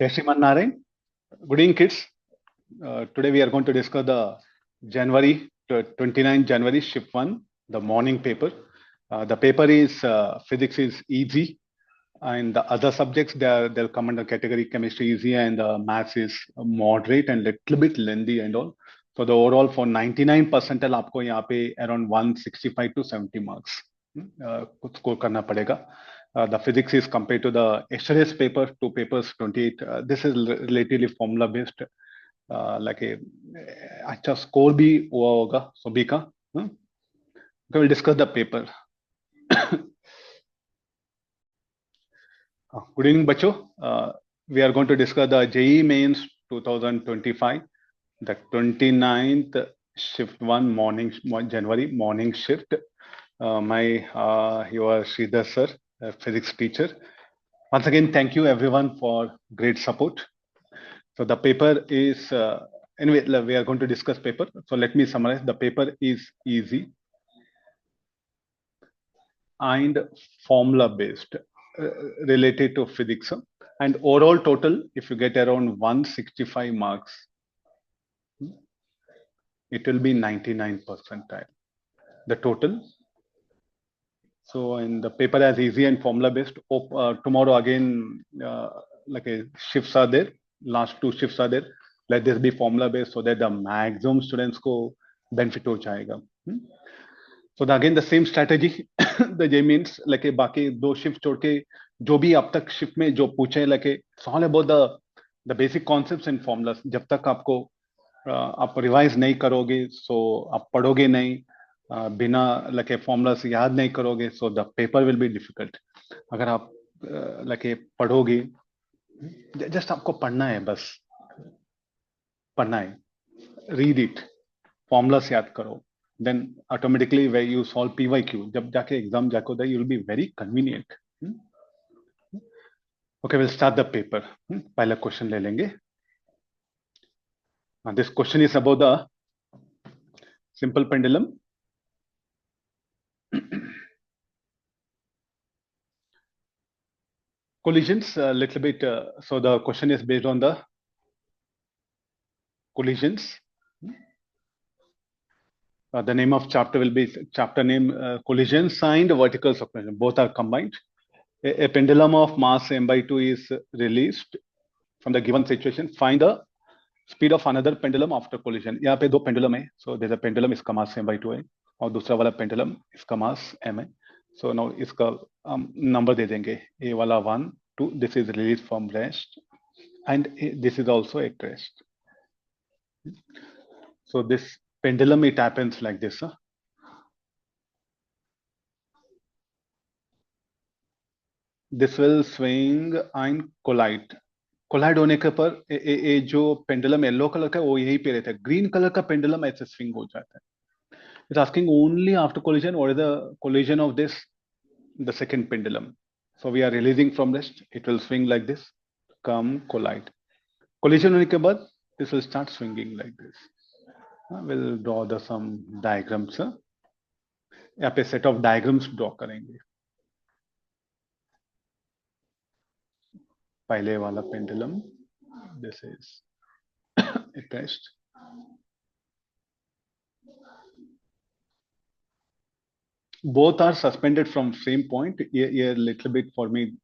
Narayan. Good evening, kids. Today we are going to discuss the January 29 January shift 1, the morning paper. The paper is physics is easy, and the other subjects they'll come under category chemistry easy, and maths is moderate and little bit lengthy and all. So the overall for 99 percentile आपको यहाँ पे around 165 to 70 marks कुछ score करना पड़ेगा. The physics is compared to the yesterday's paper, two papers 28. This is relatively formula based. Like a अच्छा score भी हुआ होगा सभी का. Okay, we'll discuss the paper. Good evening, Bacho. We are going to discuss the JEE Mains 2025, the 29th shift 1 morning, January morning shift. Your Sridhar sir, physics teacher. Once again, thank you everyone for great support. So the paper is, anyway, we are going to discuss paper. So let me summarize. The paper is easy and formula based. Related to physics, and overall total, if you get around 165 marks, it will be 99 percentile, the total. So in the paper as easy and formula based. Tomorrow again, like shifts are there, last two shifts are there. Let this be formula based so that the maximum students को benefit हो जाएगा. So again the same strategy. The JEE Mains like बाकी दो shift छोड़ के जो भी अब तक शिफ्ट में जो पूछे like it's all about the basic concepts and formulas. जब तक आपको आप रिवाइज नहीं करोगे so आप पढ़ोगे नहीं, बिना like formulas याद नहीं करोगे so the paper will be difficult. अगर आप like पढ़ोगे, just आपको पढ़ना है, बस पढ़ना है, read it, formulas याद करो. Then automatically where you solve PYQ, जब जाके exam जाको that you'll be very convenient. Okay, we'll start the paper. पहला question ले लेंगे. This question is about the simple pendulum. Collisions, a little bit. So the question is based on the collisions. The name of chapter will be chapter name collisions and vertical suppression. Both are combined. A pendulum of mass m/2 is released from the given situation. Find the speed of another pendulum after collision. यहाँ पे दो pendulum है. So there's a pendulum इसका mass m/2 है और दूसरा वाला pendulum इसका mass m है. So now इसका number दे देंगे. A वाला 1, 2. This is released from rest, and this is also at rest. So this pendulum, it happens like this. This will swing and collide. Collide होने के पर ये जो pendulum येलो कलर का वो यहीं पे रहता है. ग्रीन कलर का pendulum ऐसे swing हो जाता है. It's asking only after collision what is the collision of this, the second pendulum. So we are releasing from rest. It will swing like this, come collide. Collision होने के बाद this will start swinging like this. We'll draw the some diagrams. यहाँ पे set of diagrams draw करेंगे. पहले वाला pendulum, this is at rest. Both are suspended from same point. Here little bit for me.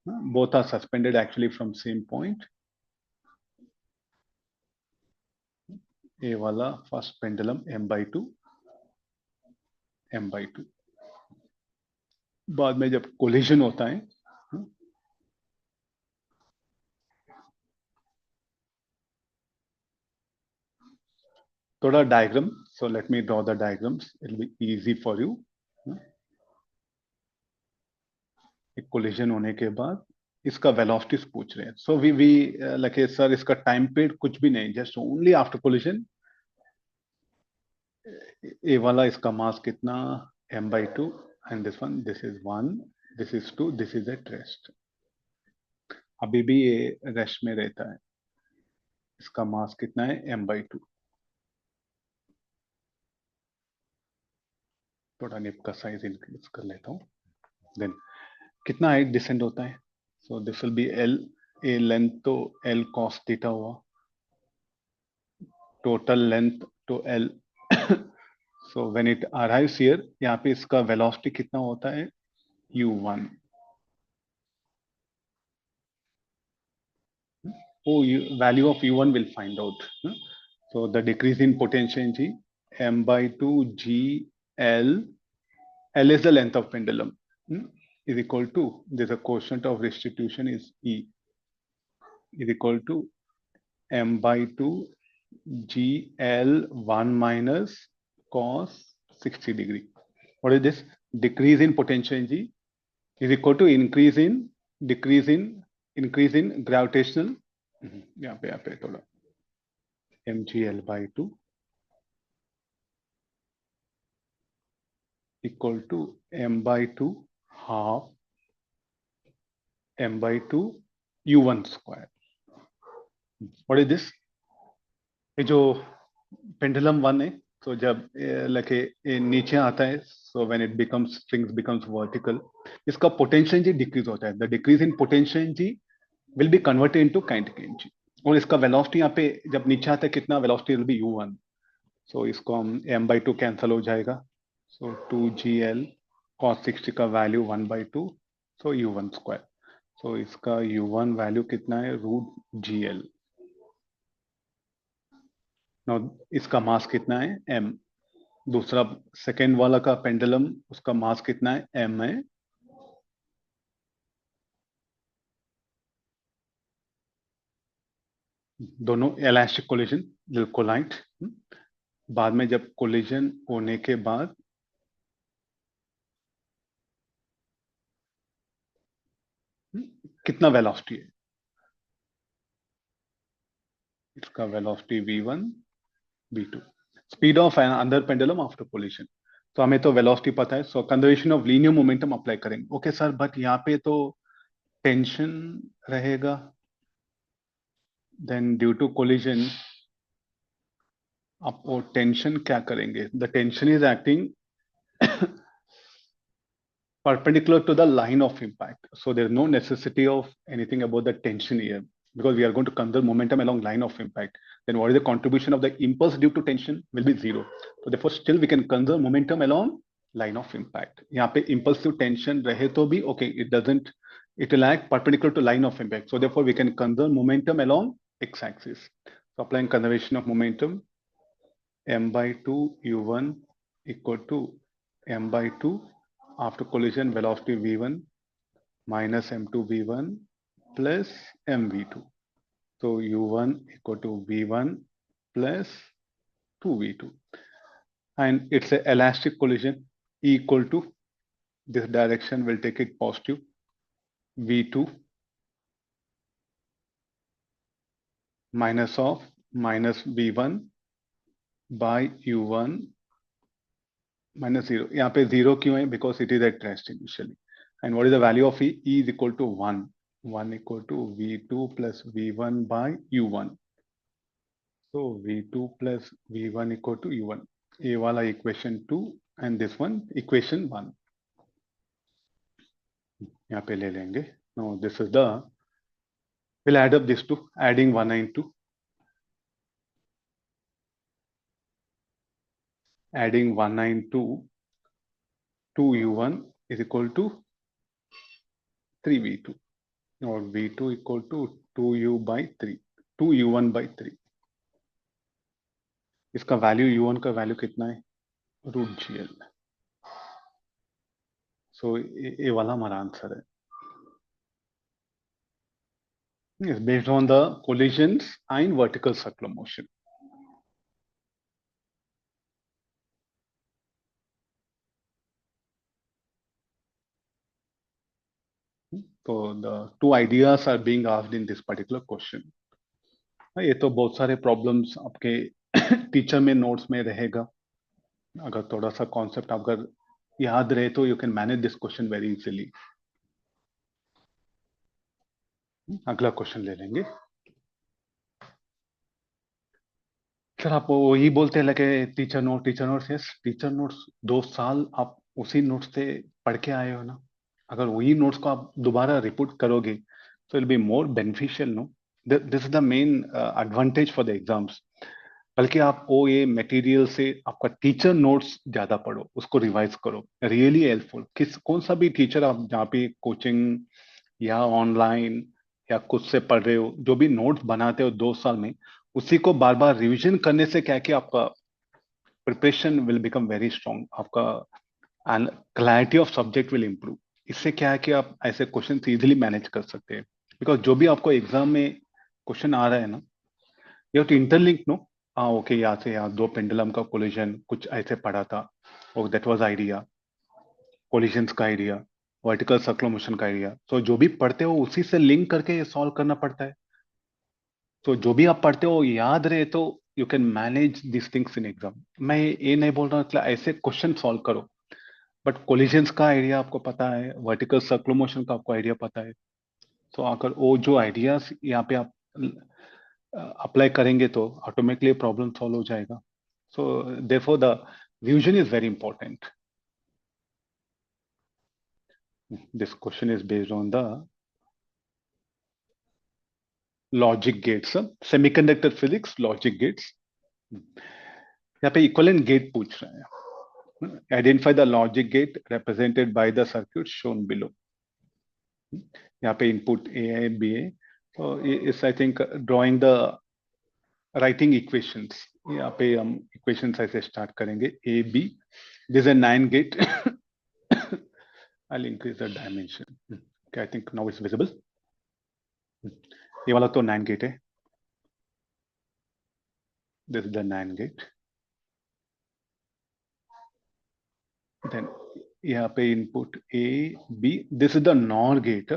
Both are suspended actually from same point. A वाला first pendulum m/2, m/2. बाद में जब collision होता है, थोड़ा diagram. So let me draw the diagrams. It'll be easy for you. एक collision होने के बाद इसका velocities पूछ रहे हैं. So we like sir इसका time period कुछ भी नहीं, just only after collision. A वाला इसका mass कितना, m/2, and this one, this is 1, this is 2, this is at rest. अभी भी ये रेस्ट में रहता है. इसका मास कितना है, m/2. थोड़ा निप का साइज इंक्रीज कर लेता हूँ. देन कितना हाइट डिसेंड होता है. So this will B L. A length तो एल कॉस थीटा हुआ, टोटल लेंथ तो L. So when it arrives here, यहाँ पे इसका वेलोसिटी कितना होता है, u1। Oh, value of u1 will find out. So the decrease in potential energy m by 2 g l, l is the length of pendulum, is equal to, there's a quotient of restitution is e, is equal to m by 2 g l 1 minus cos 60 degree. What is this? Decrease in potential energy is equal to increase in gravitational, यहाँ पे थोड़ा mgl by 2 equal to m by 2 half m by 2 u1 square. What is this? ये जो pendulum one है, तो जब लगे नीचे आता है, so when it becomes strings becomes vertical, इसका पोटेंशियल एनर्जी डिक्रीज होता है। The decrease in potential energy will be converted into kinetic energy. और इसका वेलोसिटी यहाँ पे जब नीचे आता है कितना, वेलोसिटी विल बी u1। सो इसको हम m by 2 कैंसल हो जाएगा, सो 2gl cos 60 का value 1 by 2, so u1 square. So इसका u1 वैल्यू कितना है, √gl। नाउ इसका मास कितना है, m। दूसरा सेकेंड वाला का पेंडुलम, उसका मास कितना है, m है। दोनों इलास्टिक कोलिजन विल कोलाइड। बाद में जब कोलिजन होने के बाद कितना वेलोसिटी है, इसका velocity v1 v2। Speed of अंदर पेंडुलम आफ्टर कोलिजन, तो हमें तो वेलोसिटी पता है, so conservation of linear momentum apply करेंगे। ओके सर, बट यहाँ पे तो टेंशन रहेगा, देन ड्यू टू कोलिजन आप वो टेंशन क्या करेंगे, the tension is acting perpendicular to the line of impact. So there's no necessity of anything about the tension here, because we are going to conserve momentum along line of impact. Then what is the contribution of the impulse due to tension will be zero. So therefore still we can conserve momentum along line of impact. यहाँ पे impulsive tension रहे तो भी okay, it will act perpendicular to line of impact. So therefore we can conserve momentum along x-axis. So applying conservation of momentum, m by 2 u1 equal to m by 2 after collision velocity v1 minus m2 v1 plus mv2. So u1 equal to v1 plus 2v2. And it's an elastic collision, E equal to, this direction will take it positive, v2 minus of minus v1 by u1 minus 0. यहाँ पे 0 क्यों है, because it is at rest initially. And what is the value of E? E is equal to 1. 1 equal to v2 plus v1 by u1. So v2 plus v1 equal to u1. A वाला equation 2 and this one equation 1. यहाँ पे ले लेंगे. Now this is the, we'll add up these two, adding 192. Adding 192 to u1 is equal to 3v2. और v2 equal to 2u by 3, 2u1 by 3. इसका value u1 का value कितना है, √gl. सो ये वाला हमारा आंसर है. Yes, based on the collisions and vertical circular motion. So the two ideas are being asked in this particular question. ये तो बहुत सारे प्रॉब्लम्स आपके टीचर में नोट्स में रहेगा. अगर थोड़ा सा कॉन्सेप्ट अगर याद रहे तो you can manage this question very easily. अगला क्वेश्चन ले लेंगे. सर आप वही बोलते लगे teacher notes. Yes, teacher notes 2 साल आप उसी नोट्स से पढ़ के आए हो ना. अगर वही नोट्स को आप दोबारा रिपोर्ट करोगे So it'll be more beneficial, no? This is the main advantage for the exams. बल्कि आप ओ ये मटेरियल से आपका टीचर नोट्स ज्यादा पढ़ो, उसको रिवाइज करो, रियली हेल्पफुल। किस कौन सा भी टीचर आप जहाँ पे कोचिंग या ऑनलाइन या खुद से पढ़ रहे हो, जो भी नोट्स बनाते हो 2 साल में, उसी को बार बार रिवीजन करने से क्या है कि आपका preparation will become very strong, आपका and clarity of subject will improve. इससे क्या है कि आप ऐसे क्वेश्चन इजीली मैनेज कर सकते हैं, बिकॉज जो भी आपको एग्जाम में क्वेश्चन आ रहा है ना, you have to interlink, no? हाँ, ओके, यहाँ से यहाँ दो पेंडुलम का कोलिजन कुछ ऐसे पढ़ा था, और दैट वाज आइडिया, कोलिजन्स का आइडिया, वर्टिकल सर्कुलर मोशन का आइडिया। तो जो भी पढ़ते हो उसी से लिंक करके सॉल्व करना पड़ता है। तो जो भी आप पढ़ते हो याद रहे तो you can manage this things in exam. मैं ये नहीं बोल रहा मतलब ऐसे क्वेश्चन सॉल्व करो, बट कोलिजन्स का आइडिया आपको पता है, वर्टिकल सर्कुलर मोशन का आपको आइडिया पता है, तो अगर वो जो आइडियाज यहाँ पे आप अप्लाई करेंगे तो ऑटोमेटिकली प्रॉब्लम सॉल्व हो जाएगा। So therefore the revision is very important. This question is based on the logic gates, semiconductor physics logic gates. यहाँ पे इक्विवेलेंट गेट पूछ रहे हैं, identify the logic gate represented by the circuit shown below. यहाँ पे input A है, B है, तो इस I think drawing the writing equations. यहाँ पे हम इक्वेशंस ऐसे स्टार्ट करेंगे, A B, this is 9 gate. I'll increase the dimension. Okay, I think now it's visible. ये वाला तो 9 गेट है, this is the 9 gate. Then यहाँ पे input A B, this is the NOR gate,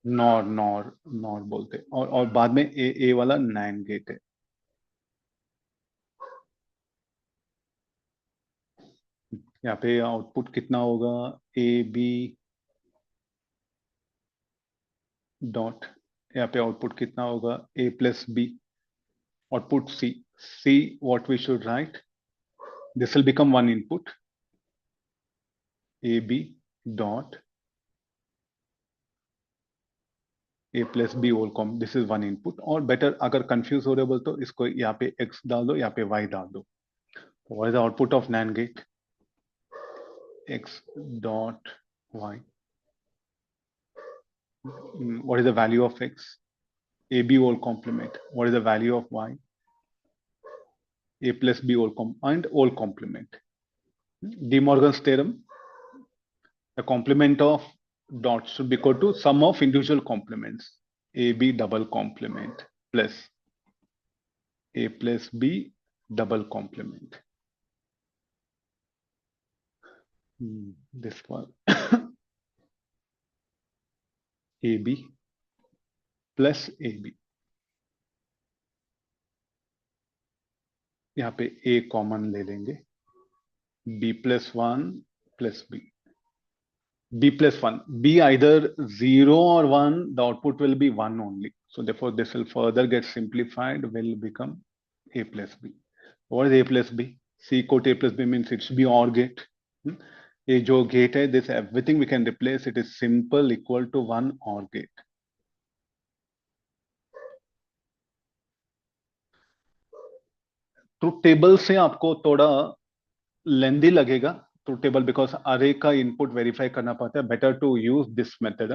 NOR NOR NOR बोलते, और बाद में ए वाला 9 गेट है। यहाँ पे आउटपुट कितना होगा, ए बी डॉट, यहाँ पे आउटपुट कितना होगा, A plus B, output C. C what we should write, this will become one input, A B dot A plus B whole comp, this is one input. और better अगर confuse हो रहे हो तो इसको यहाँ पे एक्स डाल दो, यहाँ पे वाई डाल दो। What is the output of NAND gate, X dot Y. What is the value of X, A B whole complement. What is the value of Y, A plus B whole and whole complement. De Morgan's theorem, the complement of dots should be equal to sum of individual complements, a b double complement plus a plus b double complement. This one ab plus ab, यहाँ पे a common ले लेंगे, b plus 1 plus b plus 1, b either 0 or 1, the output will be 1 only, so therefore this will further get simplified, will become a plus b. What is a plus b? C quote a plus b means it should be OR gate. ये जो gate है, this everything we can replace, it is simple equal to 1 OR gate. Truth table से आपको थोड़ा लेंदी लगेगा, truth table, because अरे का input verify करना पड़ता है। Better to use this method.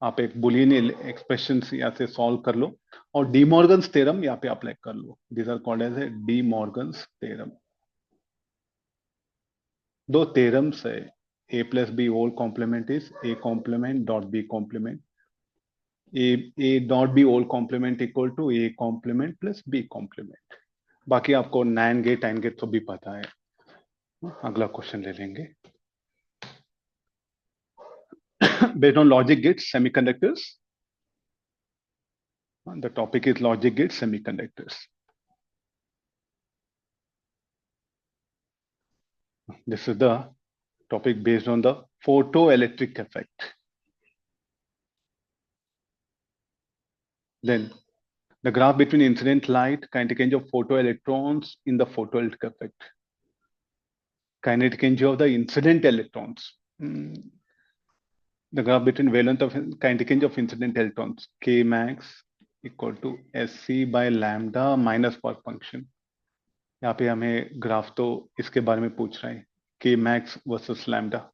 आप एक बुलियन एक्सप्रेशन यहाँ से सॉल्व कर लो और डी मॉर्गन्स थ्योरम यहाँ पे अप्लाई कर लो। This are called as A De Morgan's theorem. दो थ्योरम्स है, A plus B whole complement is A complement dot B complement, A dot B whole complement equal to A complement plus B complement. बाकी आपको नैन gate टाइन gate तो भी पता है। अगला क्वेश्चन ले लेंगे। Based on logic gates semiconductors, the topic is logic gates semiconductors. This is the topic based on the photoelectric effect. Then the graph between incident light, kinetic energy of photoelectrons in the photoelectric effect, kinetic energy of the incident electrons. the graph between wavelength of kinetic range of incident electrons, K max equal to SC by lambda minus work function. यहाँ पे हमें graph तो इसके बारे में पूछ रहा है, K max versus lambda.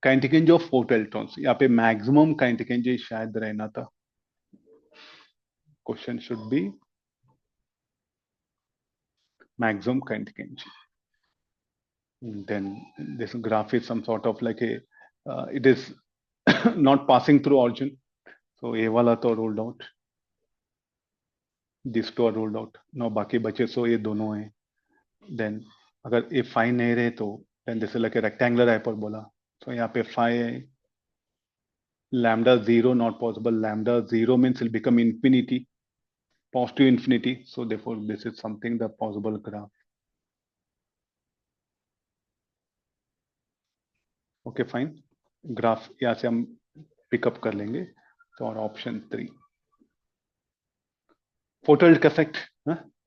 Kinetic range of photo electrons, यहाँ पे maximum kinetic range शायद रहना था. Question should be maximum kinetic range. Then this graph is some sort of like a, it is not passing through origin. So ये वाला तो ruled out. These two are ruled out. Now बाकी बचे so ये दोनों हैं. Then अगर ये phi नहीं रहे तो then this is like a rectangular hyperbola. So यहाँ पे phi है. Lambda 0 not possible. Lambda 0 means it'll become infinity, positive infinity. So therefore this is something the possible graph. Okay, fine. Graph यहाँ से हम pick up कर लेंगे. So our option 3. Photovoltaic effect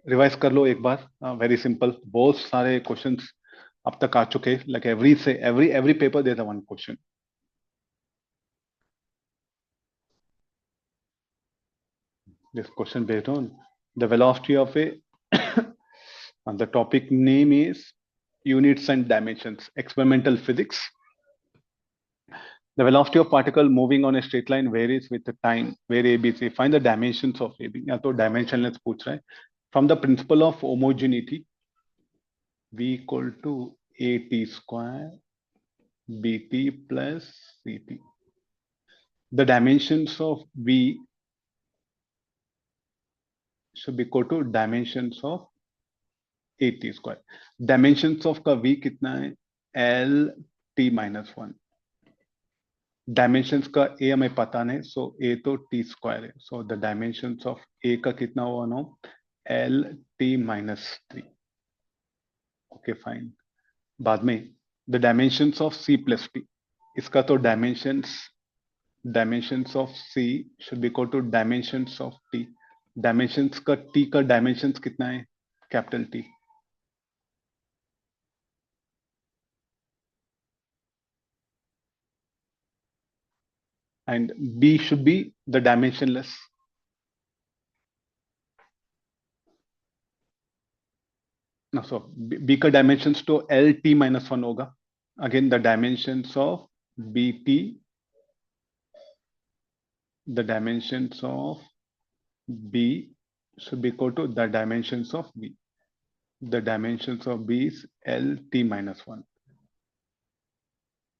revise कर लो एक बार. Very simple. बहुत सारे questions अब तक आ चुके. Like every paper there is one question. This question based on the velocity of a and the topic name is units and dimensions, experimental physics. The velocity of particle moving on a straight line varies with the time where ABC. Find the dimensions of AB. या तो dimensionless पूछ रहा है. From the principle of homogeneity, V equal to AT square BT plus CT. The dimensions of V should be equal to dimensions of AT square. Dimensions of का V कितना है? L T minus 1. Dimensions का A हमें पता नहीं, so A तो T square है. So the dimensions of A का कितना हुआ ना? L T minus 3. Okay, fine. बाद में the dimensions of C plus T. इसका तो dimensions of C should be equal to dimensions of T. Dimensions का T का dimensions कितना है? Capital T. And B should be the dimensionless. No, so B का dimensions तो L T minus 1 होगा. Again, the dimensions of BT, the dimensions of B should be equal to the dimensions of B. The dimensions of B is L T minus 1.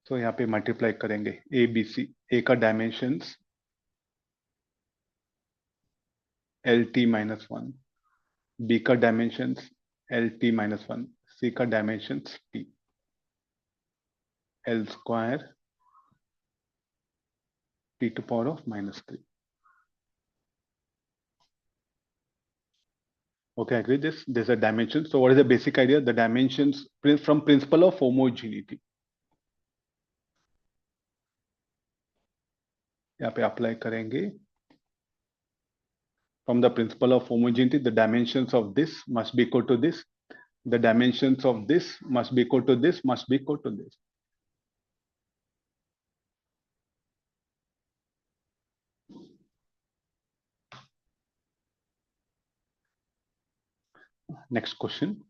So यहाँ पे multiply करेंगे A B C. A का dimensions L T minus 1. B का dimensions L T minus 1. C का dimensions T. L square T to power of minus 3. Okay, I agree this. There's a dimension. So what is the basic idea? The dimensions from principle of homogeneity. यहाँ पे apply करेंगे. From the principle of homogeneity, the dimensions of this must be equal to this. The dimensions of this must be equal to this, must be equal to this. Next question.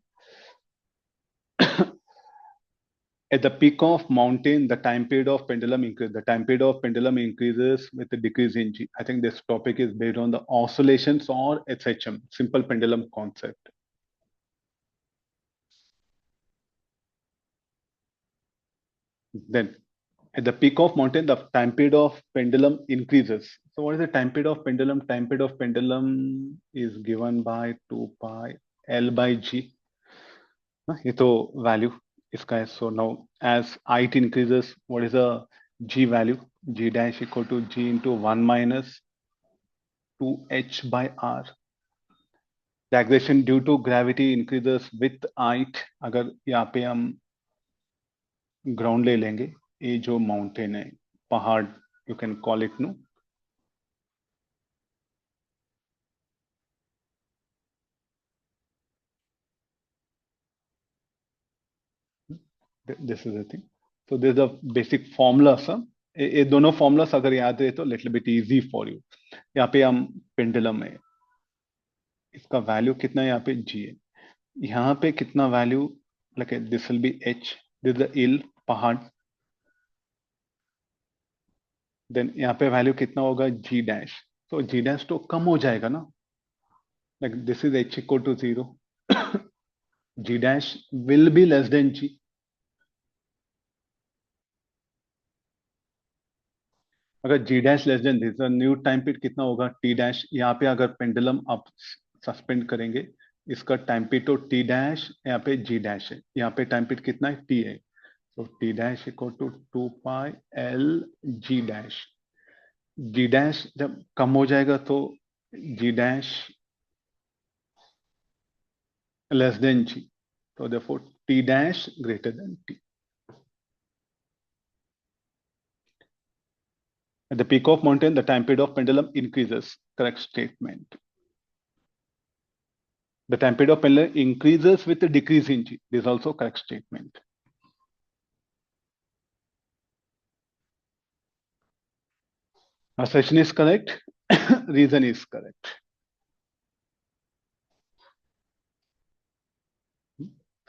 At the peak of mountain, the time period of pendulum increases. The time period of pendulum increases with the decrease in G. I think this topic is based on the oscillations or SHM, simple pendulum concept. Then at the peak of mountain, the time period of pendulum increases. So what is the time period of pendulum? Time period of pendulum is given by 2 pi L by G. ये तो value इसका है. So now as height increases, what is the G value? G dash equal to G into 1 minus 2h by r. The acceleration due to gravity increases with height. अगर यहाँ पे हम ground ले लेंगे, ये जो माउंटेन है, पहाड़, you can call it, no? This is the thing. So there's a basic formula सम ये दोनों formulas अगर याद रहे तो little bit easy for you. यहाँ पे हम pendulum है, इसका वैल्यू कितना है यहाँ पे g है, यहाँ पे कितना value, like this will be h, this is the ill पहाड़, देन यहाँ पे वैल्यू कितना होगा g डैश, तो g डैश तो कम हो जाएगा ना, like this is h equal to 0, g dash will be less than g. अगर g dash less than this new time period कितना होगा t डैश, यहाँ पे अगर पेंडुलम आप सस्पेंड करेंगे इसका टाइम पीरियड तो t डैश, यहाँ पे g डैश है, यहाँ पे टाइम पीरियड कितना है t है, तो t dash equal to 2 pi l g dash, g dash जब कम हो जाएगा तो g dash less than g, so therefore t dash greater than t. At the peak of mountain, the time period of pendulum increases. Correct statement. The time period of pendulum increases with the decrease in g. This is also correct statement. Assertion is correct. Reason is correct.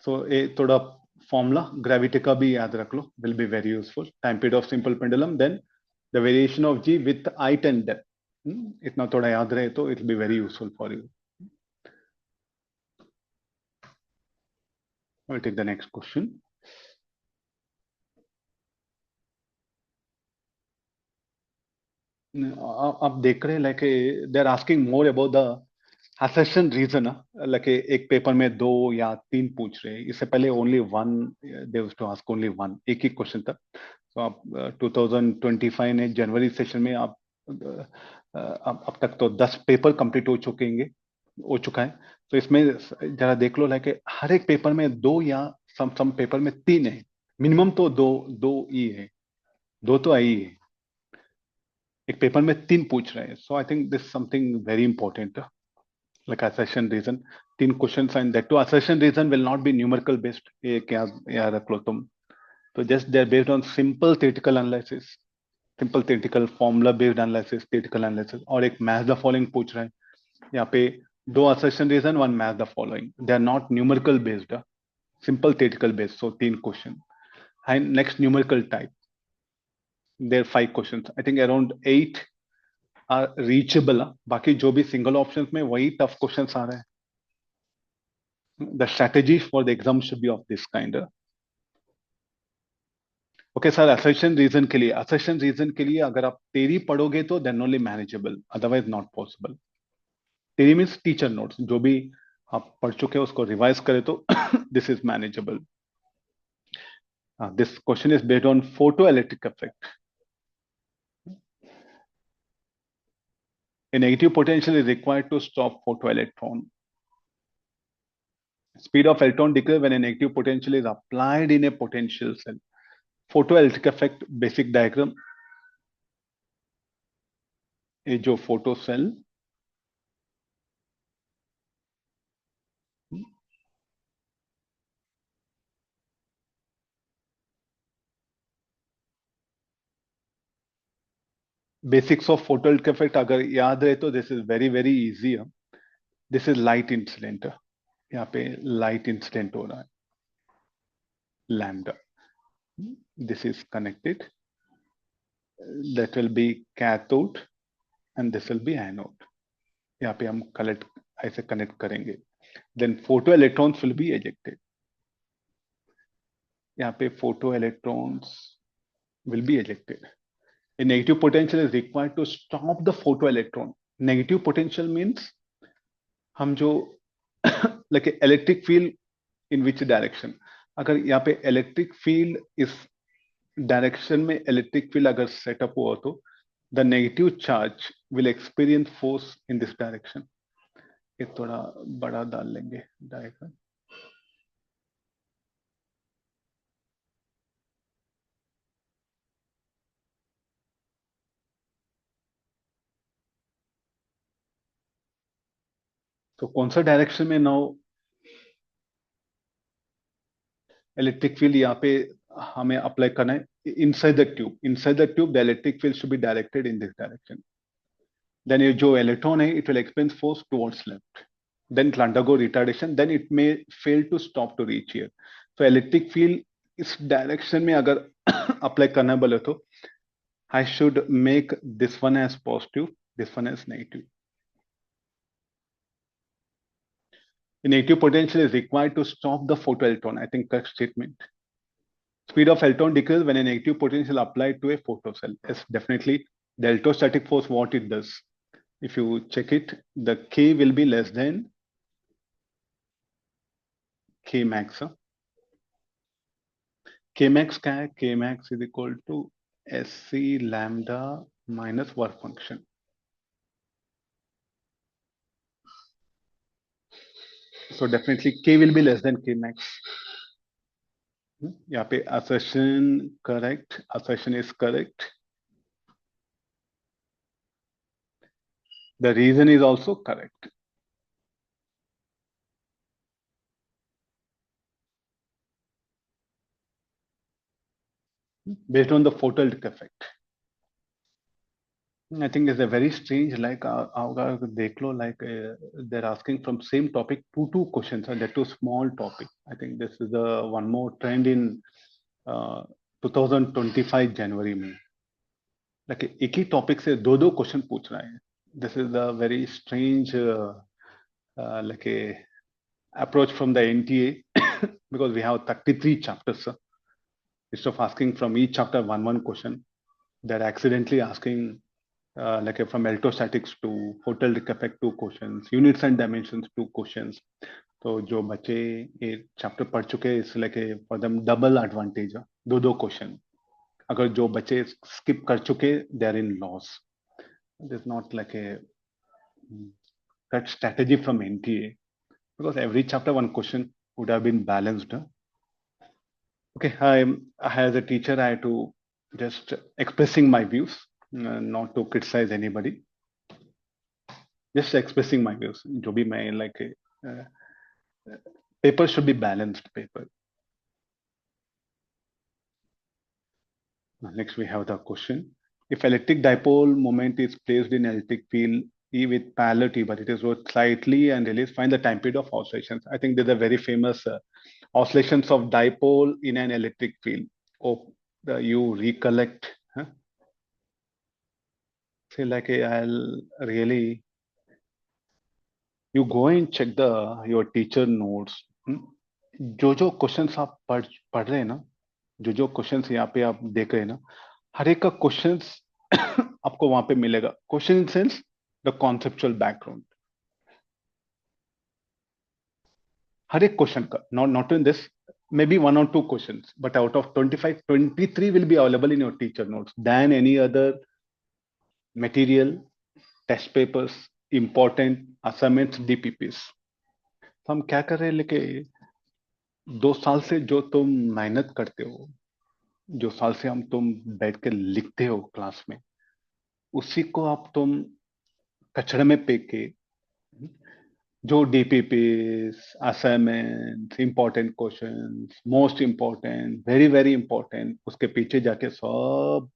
So a थोड़ा formula gravity का भी याद रख लो, will be very useful. Time period of simple pendulum, then the variation of g with height and depth. इतना थोड़ा याद रहे तो it will be very useful for you. I'll take the next question. आप देख रहे हैं like they are asking more about the assertion reason, like एक पेपर में 2 या 3 पूछ रहे हैं, इससे पहले only one, they used to ask only one, एक ही क्वेश्चन था. तो आप 2025 ने जनवरी सेशन में आप अब तक तो 10 पेपर कंप्लीट हो चुका है. तो इसमें जरा देख लो लाइक हर एक पेपर में 2 या सम पेपर में 3 है, मिनिमम तो दो ही है, 2 तो आई है, एक पेपर में 3 पूछ रहे हैं. So I think this something very important, like assertion reason, 3 question and that too assertion reason will not be numerical based, ये क्या याद रख लो तुम. तो just they are based on simple theoretical analysis, simple theoretical formula based analysis, theoretical analysis, और एक match the following पूछ रहे हैं. यहाँ पे 2 assertion reason, 1 match the following, they are not numerical based, simple theoretical based. So 3 question. And next numerical type, there 5 question, I think around 8 reachable. बाकी जो भी सिंगल ऑप्शन में वही टफ क्वेश्चन आ रहे हैं. The strategy for the exam should be of this kind. Okay sir, assertion reason के लिए अगर आप तेरी पढ़ोगे तो then only manageable, otherwise not possible. Theory means teacher notes, जो भी आप पढ़ चुके हो उसको रिवाइज करें तो this is manageable. This question is based on photo electric effect. A negative potential is required to stop photoelectron. Speed of electron decreases when a negative potential is applied in a potential cell. Photoelectric effect basic diagram. ये जो photo cell, basics of photoelectric effect अगर याद रहे तो this is very very easy. This is light incident, यहाँ पे light incident हो रहा है, lambda. This is connected, that will be cathode and this will be anode. यहाँ पे हम कलेक्ट ऐसे कनेक्ट करेंगे, then photo electrons will be ejected. यहाँ पे photo electrons will be ejected. A negative potential is required to stop the photoelectron. Negative potential means हम जो like electric field in which direction. अगर यहाँ पे electric field इस direction में electric field अगर setup हुआ तो the negative charge will experience force in this direction. ये थोड़ा बड़ा डाल लेंगे डायग्राम. तो कौन सा डायरेक्शन में नाउ इलेक्ट्रिक फील्ड यहाँ पे हमें अप्लाई करना है inside the tube. Inside the tube the electric field should be directed in this direction. Then ये जो इलेक्ट्रॉन है it will experience force towards left. Then it will undergo retardation, then it may fail to stop to reach here. So electric field इस direction में अगर apply करना बोले तो I should make this one as positive, this one as negative. The negative potential is required to stop the photoelectron. I think correct statement. Speed of electron decreases when a negative potential applied to a photocell. Yes, definitely. The electrostatic force, what it does, if you check it, the K will be less than K max. K max क्या है? K max is equal to SC lambda minus work function. So definitely K will be less than K max. यहाँ पे assertion correct, assertion is correct. The reason is also correct. Based on the photoelectric effect. I think it's a very strange, like, deklo, like they're asking from same topic two questions, and that too small topic. I think this is the one more trend in 2025 January में. Like एक ही topic से दो question पूछ रहा है. This is a very strange, like a approach from the NTA because we have 33 chapters. Instead of asking from each chapter one question, they're accidentally asking like from electrostatics to photoelectric effect 2 questions, units and dimensions 2 questions. तो जो बच्चे ये chapter पढ़ चुके हैं इस like for them double advantage. दो question. अगर जो बच्चे स्किप कर चुके they are in loss. It is not like a that strategy from NTA because every chapter one question would have been balanced. Okay, as a teacher I had to just expressing my views, not to criticize anybody, just expressing my views. जो भी मैं like paper should be balanced paper. Next we have the question. If electric dipole moment is placed in electric field E with parallel T, but it is rotated slightly and released, find the time period of oscillations. I think there's a very famous oscillations of dipole in an electric field. Oh, you recollect. Huh? Say like I'll really, you go and check your teacher notes. जो questions आप पढ़ रहे हैं ना, जो questions यहाँ पे आप देख रहे हैं ना, हर एक का क्वेश्चंस आपको वहां पे मिलेगा. Question in sense the conceptual background. हर एक क्वेश्चन का, not in this, maybe 1 or 2 questions, but out of 25, 23 will be available in your teacher notes than any other material, test papers, important assignments, DPPs. तो हम क्या कर रहे हैं, लेके 2 साल से जो तुम मेहनत करते हो, जो साल से हम तुम बैठ के लिखते हो क्लास में, उसी को आप तुम कचड़े में फेंक के जो DPPs, assignment, important questions, most important, very very important, उसके पीछे जाके सब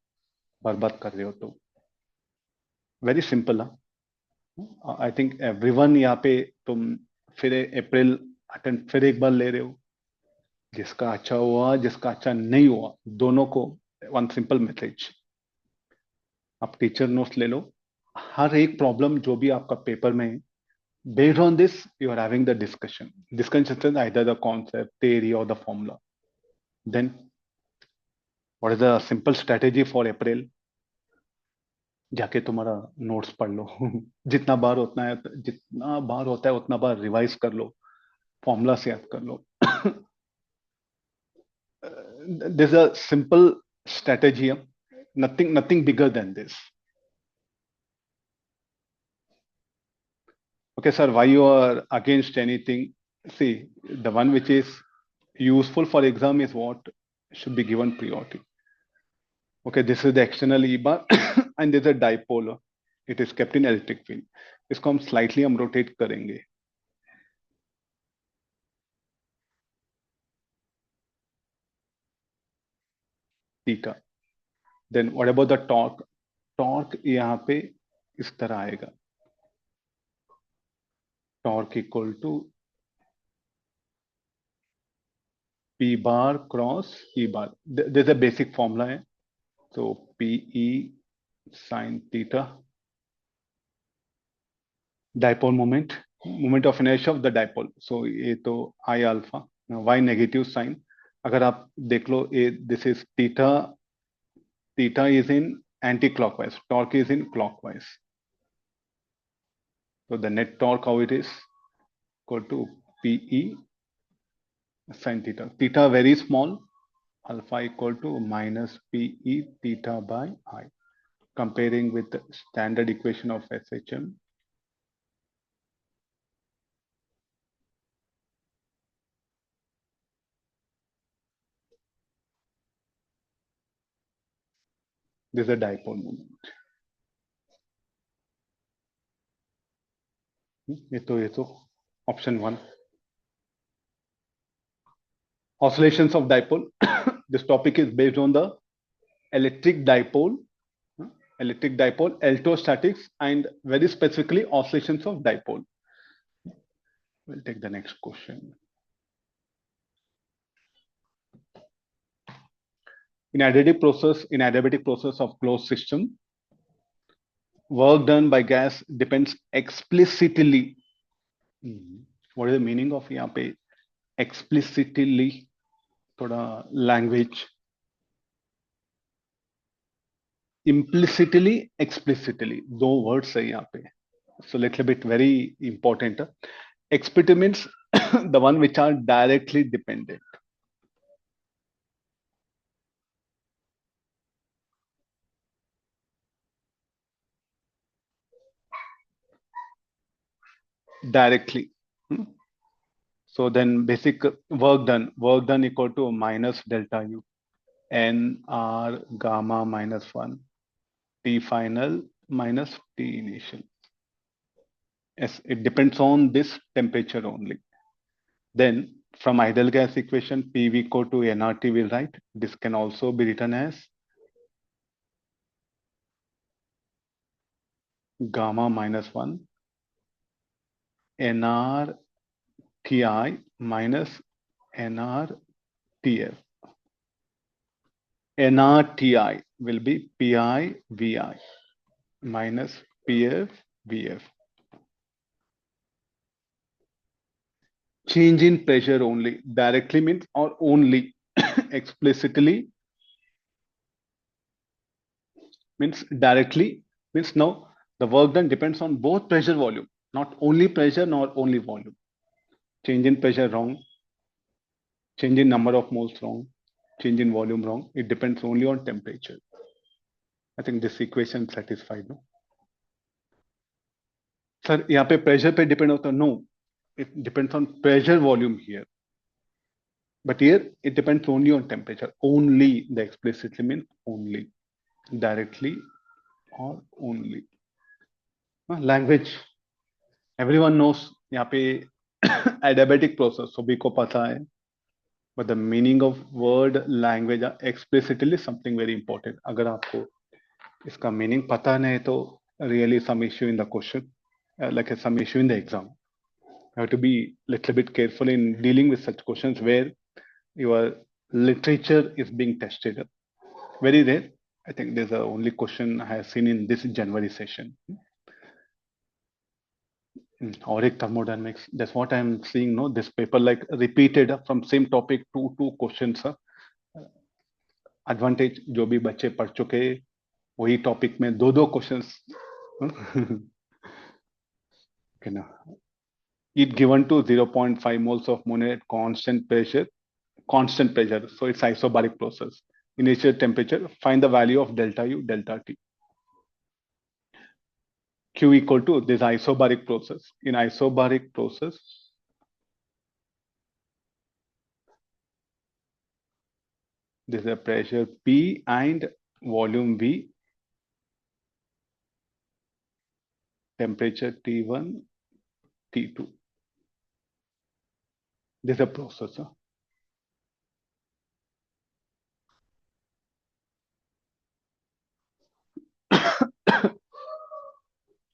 बर्बाद कर रहे हो. तो very simple. I think everyone यहाँ पे तुम फिर अप्रैल अटेंड फिर एक बार ले रहे हो. जिसका अच्छा हुआ, जिसका अच्छा नहीं हुआ, दोनों को वन सिंपल मैसेज, आप टीचर नोट्स ले लो. हर एक प्रॉब्लम जो भी आपका पेपर में है, based on this you are having the discussion is either the concept, theory or the formula. Then what is the simple strategy for April? जाके तुम्हारा नोट्स पढ़ लो. जितना बार होता है उतना बार रिवाइज कर लो, फॉर्मूला से याद कर लो. There's a simple strategy, nothing bigger than this. Okay sir, why you are against anything? See, the one which is useful for exam is what should be given priority. Okay, this is the external E bar and there's a dipole. It is kept in electric field. इसको हम slightly हम rotate करेंगे. theta. Then what about the torque? Torque यहाँ पे इस तरह आएगा. Torque equal to P bar cross E bar. There's a basic formula. So PE sine theta. Dipole moment of inertia of the dipole. So ये तो I alpha. Now Y negative sign. अगर आप देख लो this is theta. Theta is in anti-clockwise. Torque is in clockwise. So the net torque, how it is, equal to PE sine theta. Theta very small. Alpha equal to minus PE theta by I. Comparing with the standard equation of SHM. This is a dipole moment. ये तो option 1. Oscillations of dipole. This topic is based on the electric dipole, electrostatics, and very specifically oscillations of dipole. We'll take the next question. In adiabatic process of closed system, work done by gas depends explicitly. What is the meaning of यहाँ पे explicitly? थोड़ा language. Implicitly, explicitly. दो words है यहाँ पे. So little bit very important. Explicit means the one which are directly dependent. Directly. So then basic work done equal to minus delta U. N R gamma minus 1. T final minus T initial. Yes, it depends on this temperature only. Then from ideal gas equation, PV equal to nRT will write. This can also be written as gamma minus 1 nRTI minus nRTF. nRTI will be PI VI minus PF VF. Change in pressure only. Directly means or only. Explicitly means directly means now the work done depends on both pressure volume, not only pressure nor only volume. Change in pressure wrong. Change in number of moles wrong. Change in volume wrong. It depends only on temperature. I think this equation satisfied, no? Sir, यहाँ पे pressure पे depend होता? No, it depends on pressure volume here. But here it depends only on temperature. Only, the explicitly means only, directly or only. Language, everyone knows. यहाँ पे adiabatic process सभी को पता है. But the meaning of word language explicitly is something very important. अगर आपको इसका meaning पता नहीं तो really some issue in the question, like some issue in the exam. You have to be little bit careful in dealing with such questions where your literature is being tested. Very rare. I think there's the only question I have seen in this January session. Auric thermodynamics. That's what I'm seeing. No, this paper like repeated from same topic two questions. Advantage जो भी बच्चे पढ़ चुके वही topic में दो questions. Okay, now it given to 0.5 moles of ammonia at constant pressure. So it's isobaric process. Initial temperature. Find the value of delta U, delta T. Q equal to this isobaric process. In isobaric process, this is a pressure P and volume V, temperature T1, T2. This is a process.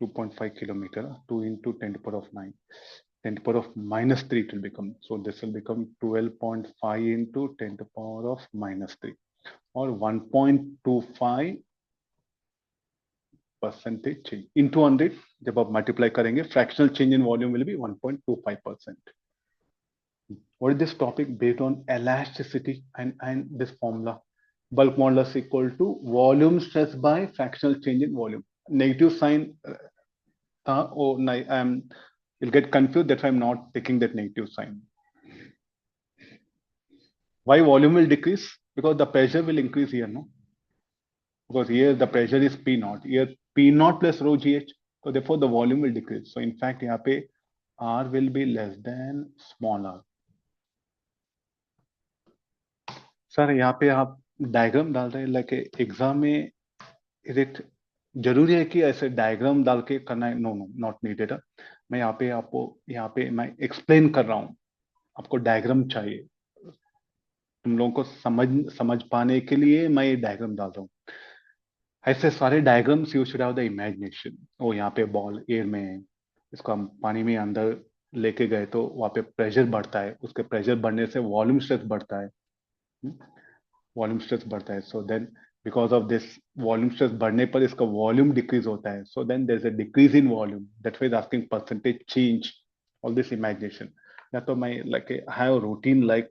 2.5 kilometer, 2 into 10 to the power of 9. 10 to the power of minus 3 it will become. So this will become 12.5 into 10 to the power of minus 3 or 1.25 percentage change into 100 जब आप multiply करेंगे fractional change in volume will be 1.25%. What is this topic based on elasticity and this formula? Bulk modulus equal to volume stress by fractional change in volume. Negative sign you'll get confused, that's why I'm not taking that negative sign. Why volume will decrease? Because the pressure will increase here, no? Because here the pressure is P naught. Here P naught plus rho GH. So therefore the volume will decrease. So in fact यहाँ पे R will be less than small r. Sir यहाँ पे आप diagram डाल रहे हैं, like exam में is it जरूरी है कि ऐसे डायग्राम डाल के करना है? No no, not needed. मैं यहाँ पे आपको यहाँ पे मैं एक्सप्लेन कर रहा हूँ, आपको डायग्राम चाहिए, तुम लोगों को समझ पाने के लिए मैं ये डायग्राम डाल रहा हूँ. ऐसे सारे diagrams you should have the imagination. ओ यहाँ पे बॉल एयर में है, इसको हम पानी में अंदर लेके गए तो वहाँ पे प्रेशर बढ़ता है, उसके प्रेशर बढ़ने से वॉल्यूम स्ट्रेस बढ़ता है, वॉल्यूम स्ट्रेस बढ़ता है. So then because of this volume stress बढ़ने पर इसका वॉल्यूम डिक्रीज होता है. So then there is a decrease in volume, that's why asking percentage change, all this imagination. या तो मैं लाइक हैव रूटीन, लाइक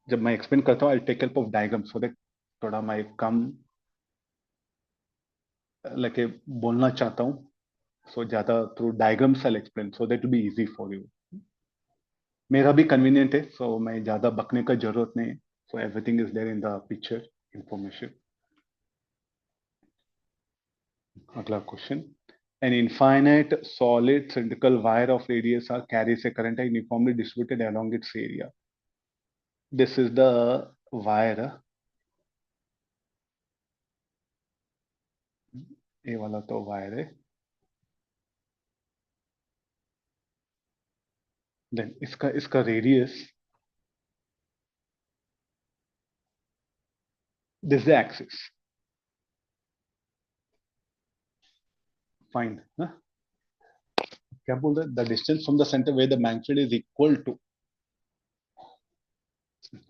जब मैं एक्सप्लेन करता हूँ I take help of diagram so that थोड़ा मैं कम लाइक बोलना चाहता हूँ. So ज्यादा through diagrams I explain so that will be easy for you. मेरा भी कन्वीनियंट है, सो मैं ज्यादा बकने का जरूरत नहीं है. So everything is there in the picture information. अगला question. An infinite solid cylindrical wire of radius r carries a current uniformly distributed along its area. This is the wire. ये वाला तो वायर है. देन इसका इसका radius, this the axis. Find क्या बोल रहे? The distance from the centre where the magnitude is equal to.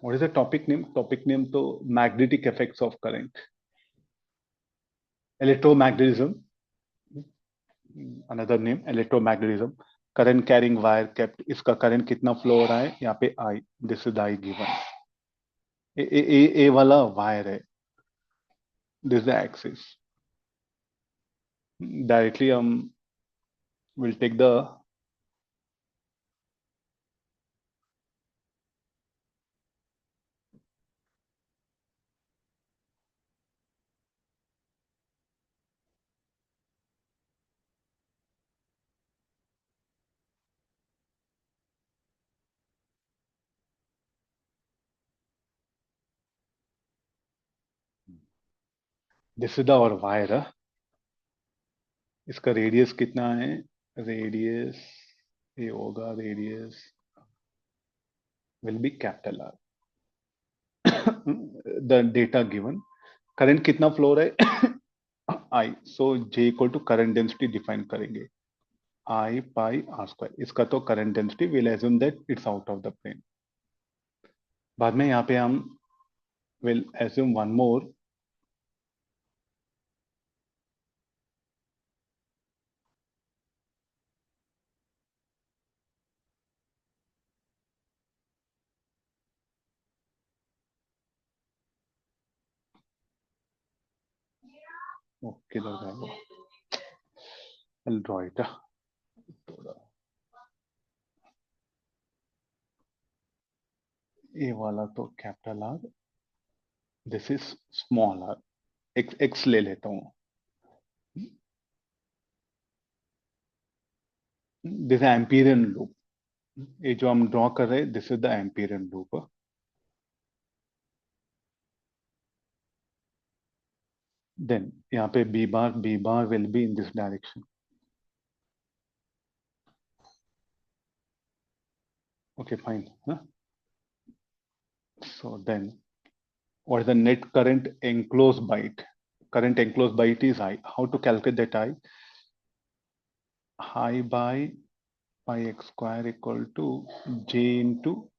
What is the topic name? Topic name to magnetic effects of current. Electromagnetism. Another name electromagnetism. Current carrying wire kept. इसका current कितना flow हो रहा है? यहाँ पे I. This is the I given. ए वाला wire है. This is the axis. Directly will take the this is the our wire. इसका रेडियस कितना है? रेडियस ये होगा, radius will be capital R. The data given. Current कितना flow हो रहा है? I. So J equal to current density define करेंगे, I पाई R स्क्वायर. इसका तो current density will assume that it's out of the plane. बाद में यहाँ पे हम will assume one more. Okay draw it. ये वाला तो capital R, this is small are. X ले लेता हूँ. This Amperian loop. ये जो हम ड्रॉ कर रहे हैं this is the Amperian loop. Then यहाँ पे B bar will be in this direction. Okay, fine. Huh? So then, what is the net current enclosed by it? Current enclosed by it is I. How to calculate that I? I by pi x square equal to J into,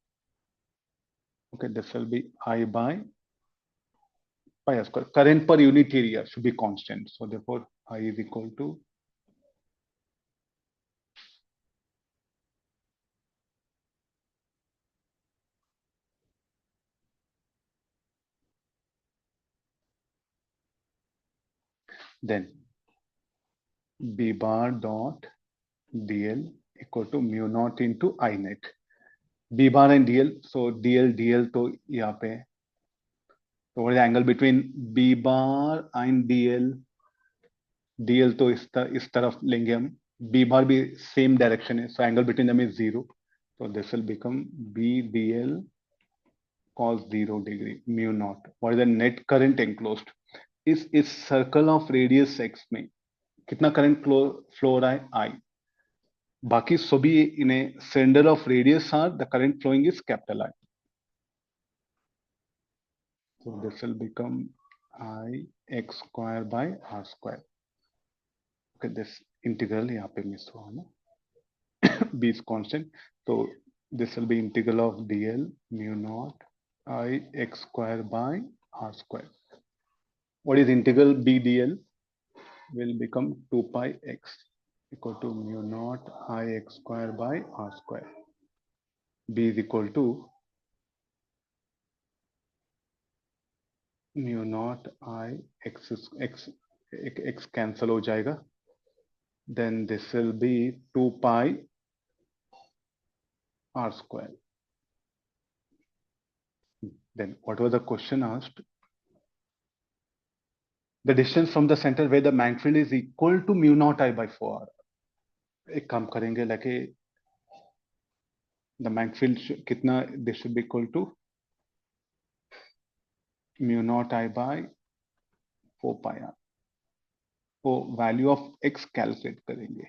okay, this will be I by pi square. Current per unit area should be constant. So therefore, I is equal to then B bar dot DL equal to mu naught into I net. B bar and DL. So DL तो यहाँ पे. So what is the angle between B bar and DL? DL तो इस तरफ लेंगे हम. B bar भी same direction है. So angle between them is 0. So this will become B DL cos 0 degree mu naught. What is the net current enclosed? इस circle of radius x में कितना करंट फ्लो हो रहा है? I. बाकी सभी इन्हें cylinder of radius R the current flowing is capital I. So this will become I x square by r square. Okay, this integral यहाँ पे मिस हुआ ना. B is constant. So this will be integral of dl mu naught I x square by r square. What is integral B dl? Will become 2 pi x equal to mu naught I x square by r square. B is equal to mu naught I x cancel हो जाएगा. Then this will be 2 pi r square. Then what was the question asked? The distance from the center where the magnetic field is equal to mu naught I by 4r. एक काम करेंगे लेके the magnetic field कितना, this should be equal to mu naught I by 4 pi r. तो value of x calculate करेंगे.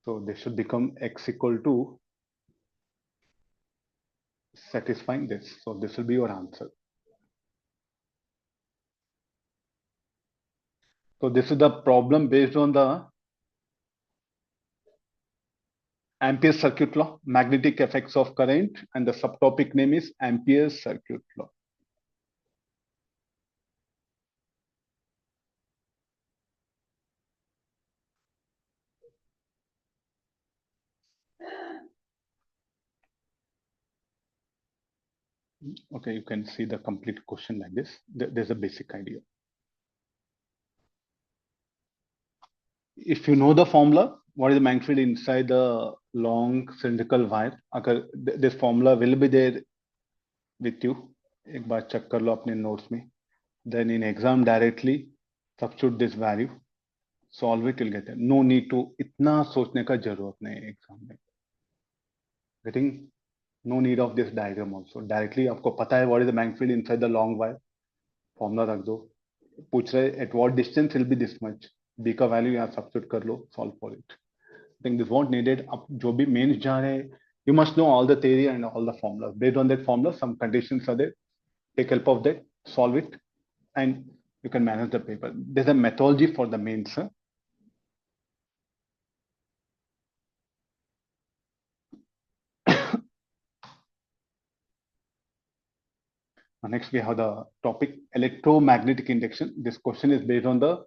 So this should become x equal to satisfying this. So this will be your answer. So this is the problem based on the Ampere's circuit law, magnetic effects of current, and the subtopic name is Ampere's circuit law. Okay, you can see the complete question like this. There's a basic idea. If you know the formula, what is the magnetic field inside the long cylindrical wire? This formula will be there with you. एक बार check कर लो अपने notes में. Then in exam directly substitute this value, solve it, you'll get it. No need to इतना सोचने का जरूरत नहीं है exam में. Getting no need of this diagram also. Directly आपको पता है what is the magnetic field inside the long wire. Formula रख दो. पूछ रहे at what distance will be this much. B का value यहाँ substitute कर लो, solve for it. I think this won't needed. अब जो भी mains जा रहे हैं, you must know all the theory and all the formulas. Based on that formula, some conditions are there. Take help of that, solve it, and you can manage the paper. There's a methodology for the mains. Huh? Next, we have the topic electromagnetic induction. This question is based on the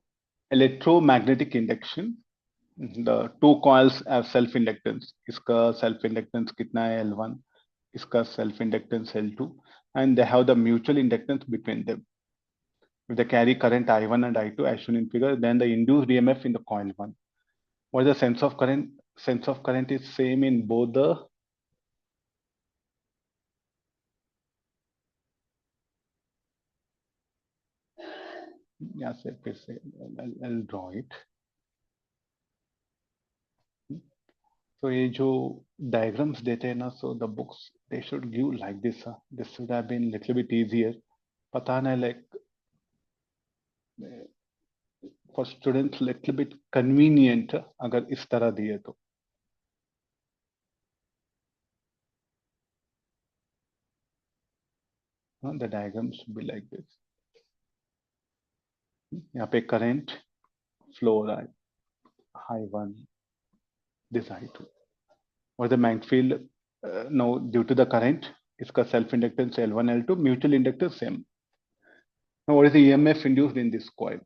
electromagnetic induction. The two coils have self-inductance. इसका self-inductance कितना है? L1. इसका self-inductance L2. And they have the mutual inductance between them. If they carry current I1 and I2 as shown in figure, then the induced EMF in the coil 1. What is the sense of current? Sense of current is same in both the यहाँ से फिर से I'll draw it. So ये जो diagrams देते हैं ना, so the books they should give like this. This should have been little bit easier. पता नहीं like for students little bit convenient अगर इस तरह दिए तो. The diagram should be like this. यहाँ पे current flow हो रहा है. I1, this I2. Or the magnetic field now due to the current, इसका self inductance L1, L2, mutual inductance same. Now what is the EMF induced in this coil?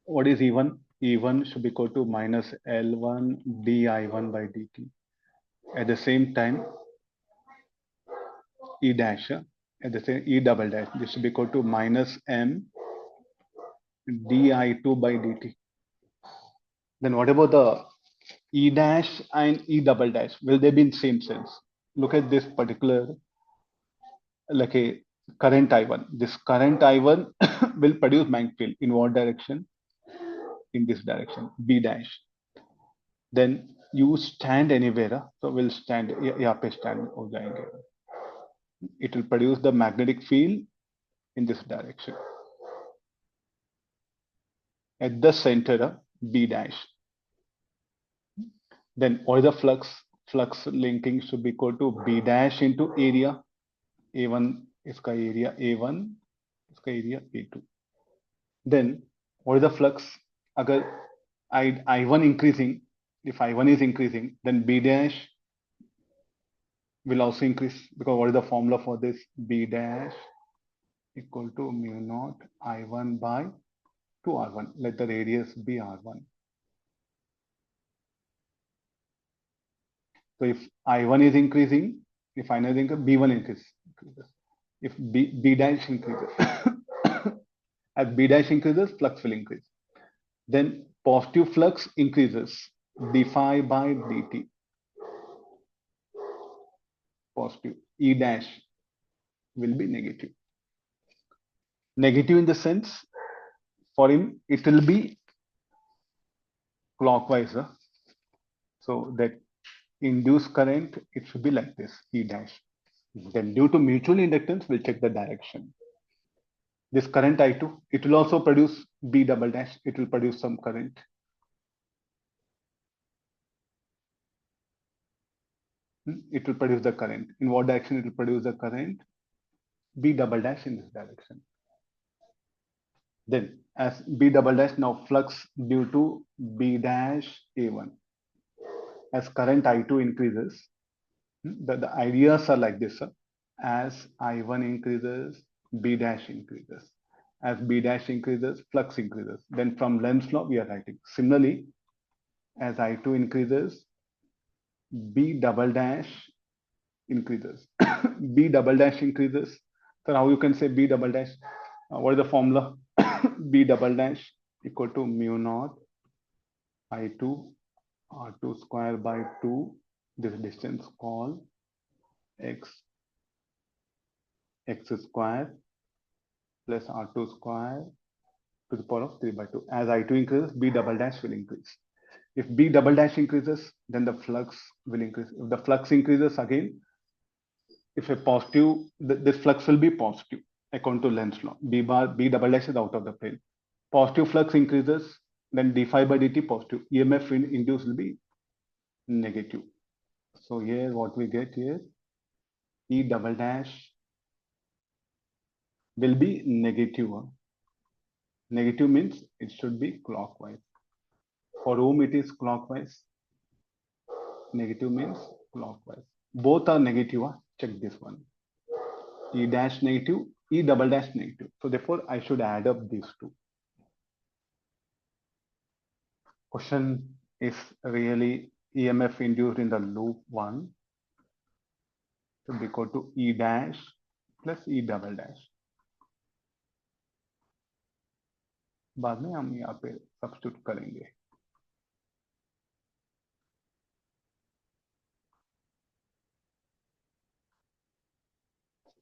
What is E1? E1 should be equal to minus L1 di1 by dt. At the same time, E dash, at the same E double dash, this should be equal to minus M di2 by dt. Then what about the E dash and E double dash? Will they be in same sense? Look at this particular, like a current I1. This current I1 will produce magnetic field in what direction? In this direction, B dash. Then you stand anywhere, so we'll stand, यहाँ पे stand हो जाएंगे. It will produce the magnetic field in this direction. At the center, B dash. Then what is the flux? Flux linking should be equal to B dash into area. A1 इसका area A1, इसका area A2. Then what is the flux? अगर I1 increasing, if I1 is increasing, then B dash will also increase, because what is the formula for this? B dash equal to mu naught I1 by 2R1. Let the radius be R1. So if I1 is increasing, if I1 is increasing, B1 increases. If B dash increases, as B dash increases, flux will increase. Then positive flux increases, d phi by dt. Positive. E dash will be negative. Negative in the sense, for him, it will be clockwise. So that induced current, it should be like this, E dash. Then due to mutual inductance, we'll check the direction. This current I2, it will also produce B double dash. It will produce some current. It will produce the current. In what direction it will produce the current? B double dash in this direction. Then as B double dash, now flux due to B dash A1. As current I2 increases, the ideas are like this. As I1 increases, B dash increases. As B dash increases, flux increases. Then from Lenz's law, we are writing. Similarly, as I2 increases, B double dash increases. B double dash increases. So how you can say B double dash? What is the formula? B double dash equal to mu naught I2 R2 square by 2. This distance called x square plus R2 square to the power of 3 by 2. As I2 increases, B double dash will increase. If B double dash increases, then the flux will increase. If the flux increases again, if a positive, this flux will be positive according to Lenz's law. B double dash is out of the plane. Positive flux increases, then d phi by dt positive. EMF induced will be negative. So here what we get here, E double dash will be negative. Negative means it should be clockwise. For whom it is clockwise? Negative means clockwise. Both are negative. Check this one. E dash negative, E double dash negative. So therefore, I should add up these two. Question is really EMF induced in the loop 1 should be equal to E dash plus E double dash. बाद में हम यहाँ पे substitute करेंगे.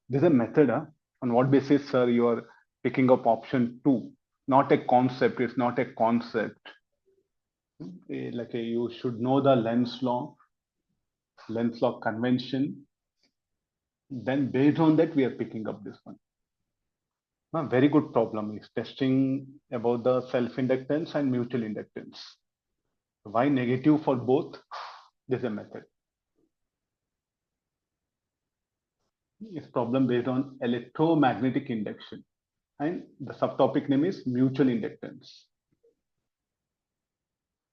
This is a method. On what basis, sir, you are picking up option 2? Not a concept. It's not a concept. Like you should know the Lenz's law convention. Then based on that, we are picking up this one. A very good problem is testing about the self-inductance and mutual inductance. Why negative for both? This is a method. It's problem based on electromagnetic induction. And the subtopic name is mutual inductance.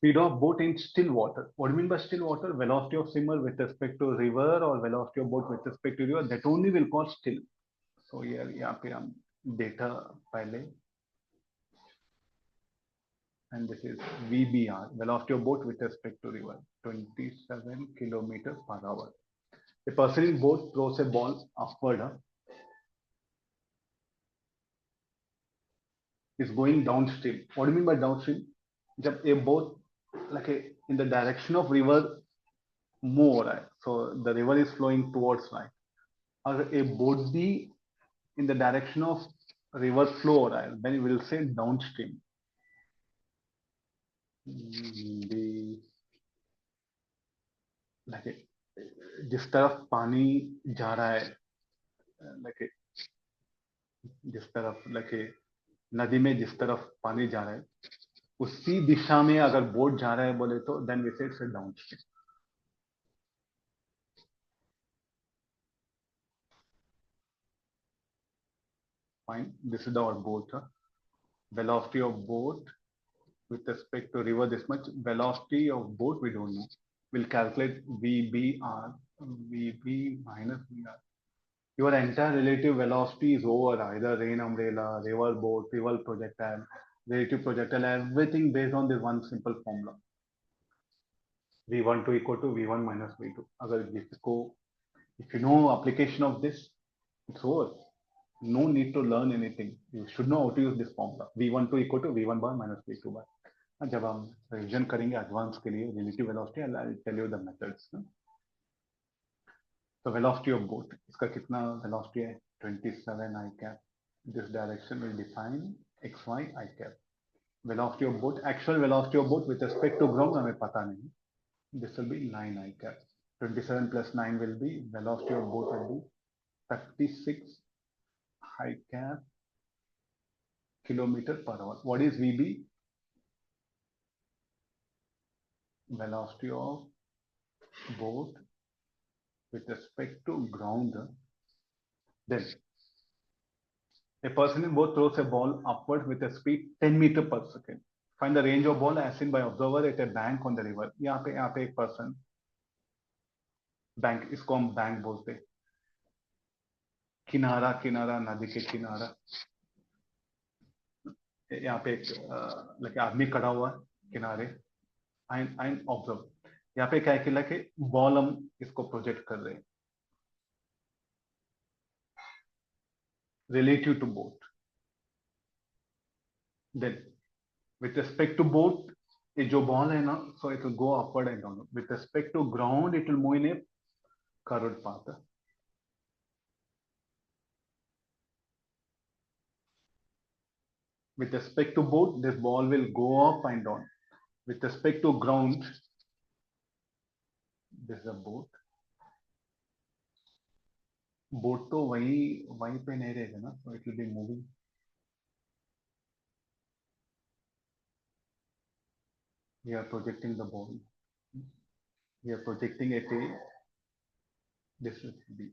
speed of boat in still water. What do you mean by still water? Velocity of swimmer with respect to river or velocity of boat with respect to river, that only will call still. So here यहाँ पे हम data पहले, and this is VBR, velocity of boat with respect to river, 27 kilometers per hour. A person in boat throws a ball upward, is going downstream. What do you mean by downstream? जब a boat like in the direction of river move हो रहा है, so the river is flowing towards right. अगर a boat भी in the direction of river flow हो रहा है, then we will say downstream. The like जिस तरफ पानी जा रहा है, like जिस तरफ like नदी में जिस तरफ पानी जा रहा है, उसी दिशा में अगर बोट जा रहा है बोले तो then we say it's a downstream. Fine. This is our boat. Velocity of boat with respect to river this much. Velocity of boat we don't know. We'll calculate VBR, VB minus VR. Your entire relative velocity is over either rain umbrella, river boat, river projectile, relative projectile, everything based on this one simple formula. V12 equal to V1 minus V2. अगर जिसको, if you know application of this, it's over. No need to learn anything. You should know how to use this formula. V12 equal to V1 bar minus V2 bar. जब हम revision करेंगे advance के लिए relative velocity, I will tell you the methods. तो velocity of boat, इसका कितना velocity है? 27 i cap. This direction will define xy I cap. Velocity of boat, actual velocity of boat with respect to ground हमें पता नहीं. This will be 9 I cap. 27 plus 9 will be, velocity of boat will be 36 I cap kilometer per hour. What is VB? Velocity of boat with respect to ground. Then a person in boat throws a ball upward with a speed 10 meter per second. Find the range of ball as seen by observer at a bank on the river. यहाँ पे एक person, bank, इसको हम bank बोलते हैं. किनारा, किनारा, नदी के किनारा. यहाँ पे एक आदमी खड़ा हुआ है किनारे. And observe. यहाँ पे क्या है कि बॉल हम इसको प्रोजेक्ट कर रहे हैं relative to boat. Then with respect to boat, ये जो ball है ना, so it will go upward and down. With respect to ground, it will move in a curved path. With respect to boat, this ball will go up and down. With respect to ground, this is a boat. Boat तो वहीं पे नहीं रहेगा ना, so it will be moving. We are projecting the ball. We are projecting at a, this is B.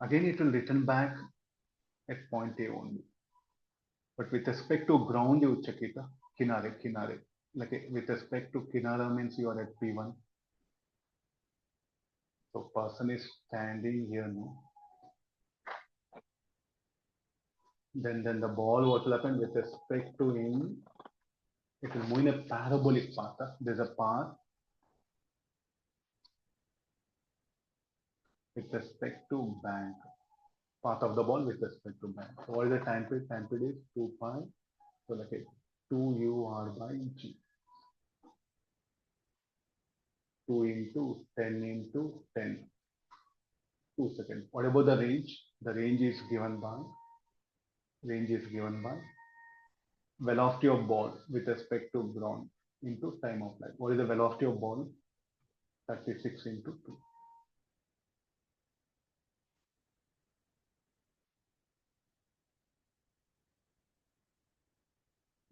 Again, it will return back at point A only. But with respect to ground, you check it. Kinare, kinare. Like with respect to kinara means you are at P1. So person is standing here now. Then the ball, what will happen with respect to him? It will move in a parabolic path. There's a path with respect to bank. Path of the ball with respect to bank. So what is the time period? Time period is 2 pi. So like 2 UR by G. 2 into 10 into 10. 2 seconds. What about the range? The range is given by velocity of ball with respect to ground into time of flight. What is the velocity of ball? 36 into 2.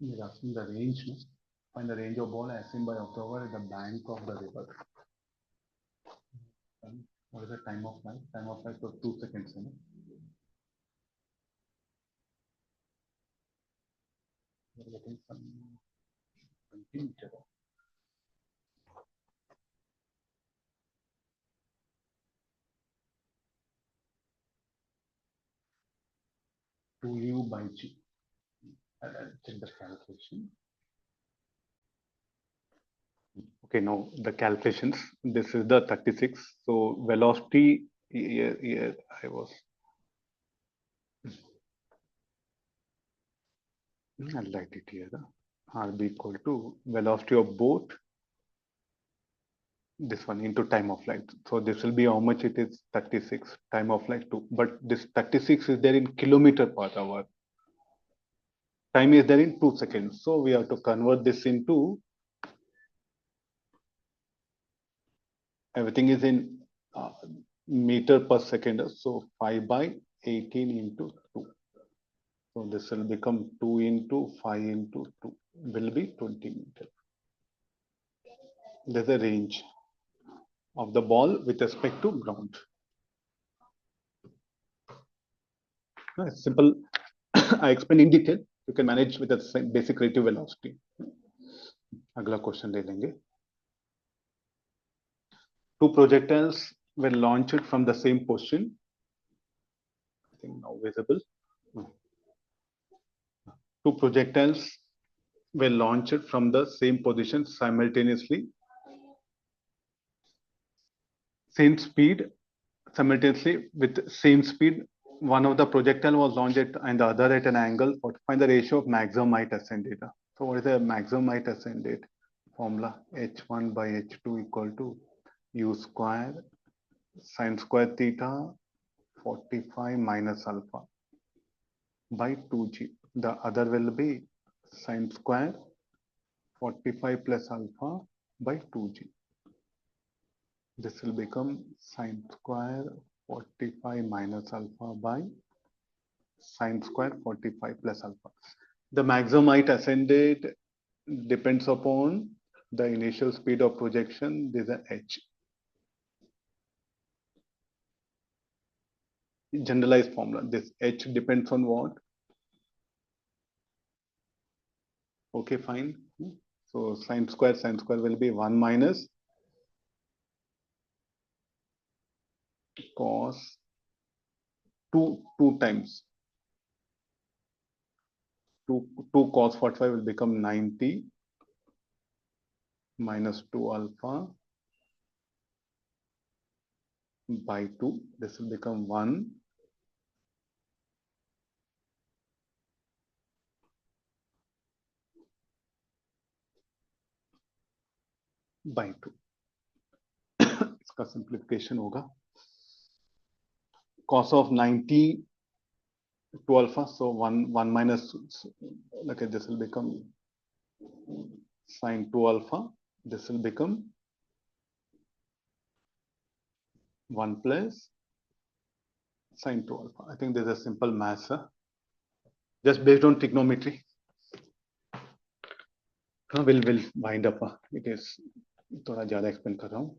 We're asking the range. No? Find the range of ball as seen by observer at the bank of the river. And what is the time of flight? Time of flight for 2 seconds. No? We're getting some 20 meters. 2u by g. Check the calculation. Okay, now the calculations. This is the 36. So velocity here I was. I'll write it here. RB equal to velocity of both this one into time of flight. So this will be how much it is 36 time of flight 2. But this 36 is there in kilometer per hour. Time is there in 2 seconds. So we have to convert this into everything is in meter per second. So 5 by 18 into 2. So this will become 2 into 5 into 2 will be 20 meters. There's a range of the ball with respect to ground. It's simple. I explain in detail. You can manage with the basic relative velocity. अगला question ले लेंगे. Two projectiles were launched from the same position. I think now visible. Two projectiles were launched from the same position simultaneously. Same speed, simultaneously with same speed. One of the projectile was launched and the other at an angle. Find the ratio of maximum height ascended. So what is the maximum height ascended? Formula h1 by h2 equal to u square sine square theta 45 minus alpha by 2g. The other will be sine square 45 plus alpha by 2g. This will become sine square 45 minus alpha by sine square 45 plus alpha. The maximum height ascended depends upon the initial speed of projection. This is h. Generalized formula. This h depends on what? Okay, fine. So sine square will be 1 minus cos 2 times 2 cos 45 will become 90 minus 2 alpha by 2. This will become 1 by 2. इसका simplification होगा cos of 90 2 alpha. So 1 minus, look at this will become sine 2 alpha. This will become 1 plus sine 2 alpha. I think there's a simple math, just based on trigonometry. We'll wind up. It is थोड़ा ज़्यादा explain कर रहा हूँ.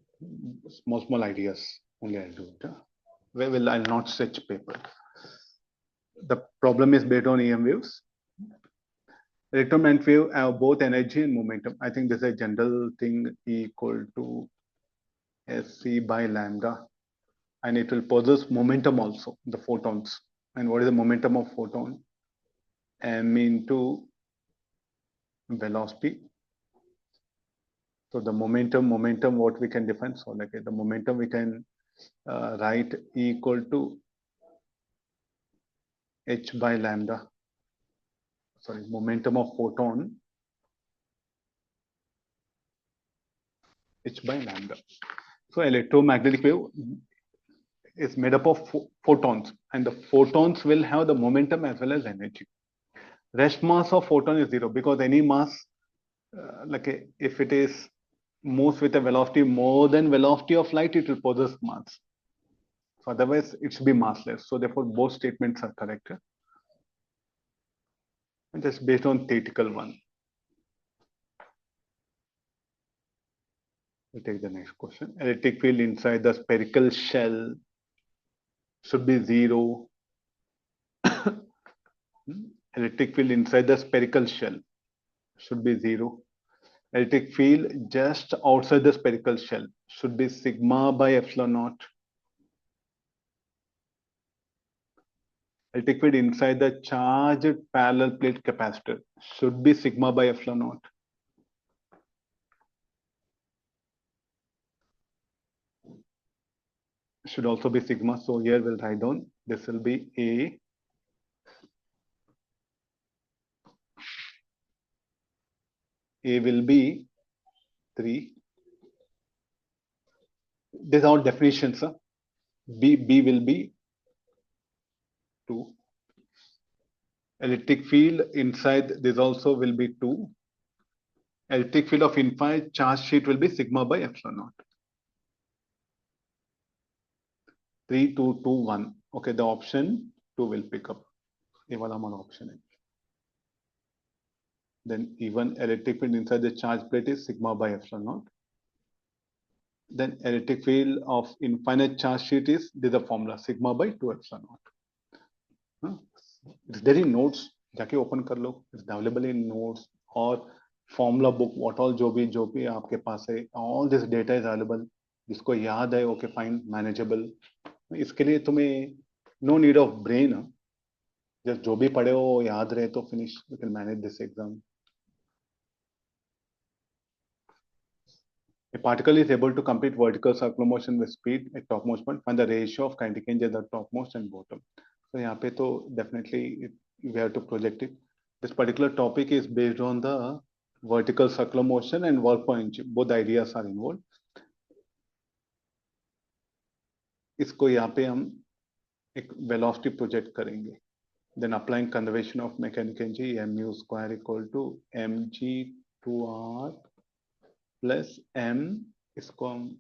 Small ideas only I'll do it. Where will I'll not stretch paper. The problem is based on EM waves. Electromagnetic wave have both energy and momentum. I think this is a general thing, E equal to SC by lambda, and it will possess momentum also, the photons. And what is the momentum of photon? M into velocity. So the momentum, what we can define? So like the momentum we can write E equal to H by lambda. Sorry, momentum of photon H by lambda. So electromagnetic wave is made up of photons, and the photons will have the momentum as well as energy. Rest mass of photon is 0 because any mass, if it is moves with a velocity more than velocity of light, it will possess mass. So otherwise, it should be massless. So therefore, both statements are correct. And just based on theoretical one. We take the next question. Electric field inside the spherical shell should be 0. Electric field inside the spherical shell should be 0. Electric field just outside the spherical shell should be sigma by epsilon naught. electric field inside the charged parallel plate capacitor should be sigma by epsilon naught. Should also be sigma. So here we'll write down, this will be A. A will be 3. These are all definitions. B will be 2. Electric field inside this also will be 2. Electric field of infinite charge sheet will be sigma by epsilon naught. 3, 2, 2, 1. Okay, the option 2 will pick up. ये वाला हमारा option है. Then even electric field inside the charge plate is sigma by epsilon naught. Then electric field of infinite charge sheet is, this is the formula, sigma by 2 epsilon naught. It's there in notes. जाके open कर लो. It's available in notes or formula book. What all जो भी आपके पास है, all this data is available. जिसको याद है, okay fine, manageable. इसके लिए तुम्हें no need of brain. जब जो भी पढ़े हो याद रहे तो finish. You can manage this exam. A particle is able to complete vertical circular motion with speed at topmost point. Find the ratio of kinetic energy at the topmost and bottom. So यहाँ पे तो definitely we have to project it. This particular topic is based on the vertical circular motion and work per inch. Both ideas are involved. इसको यहाँ पे हम एक velocity project करेंगे. Then applying conservation of mechanical energy, mu square equal to mg 2r plus m, इसको हम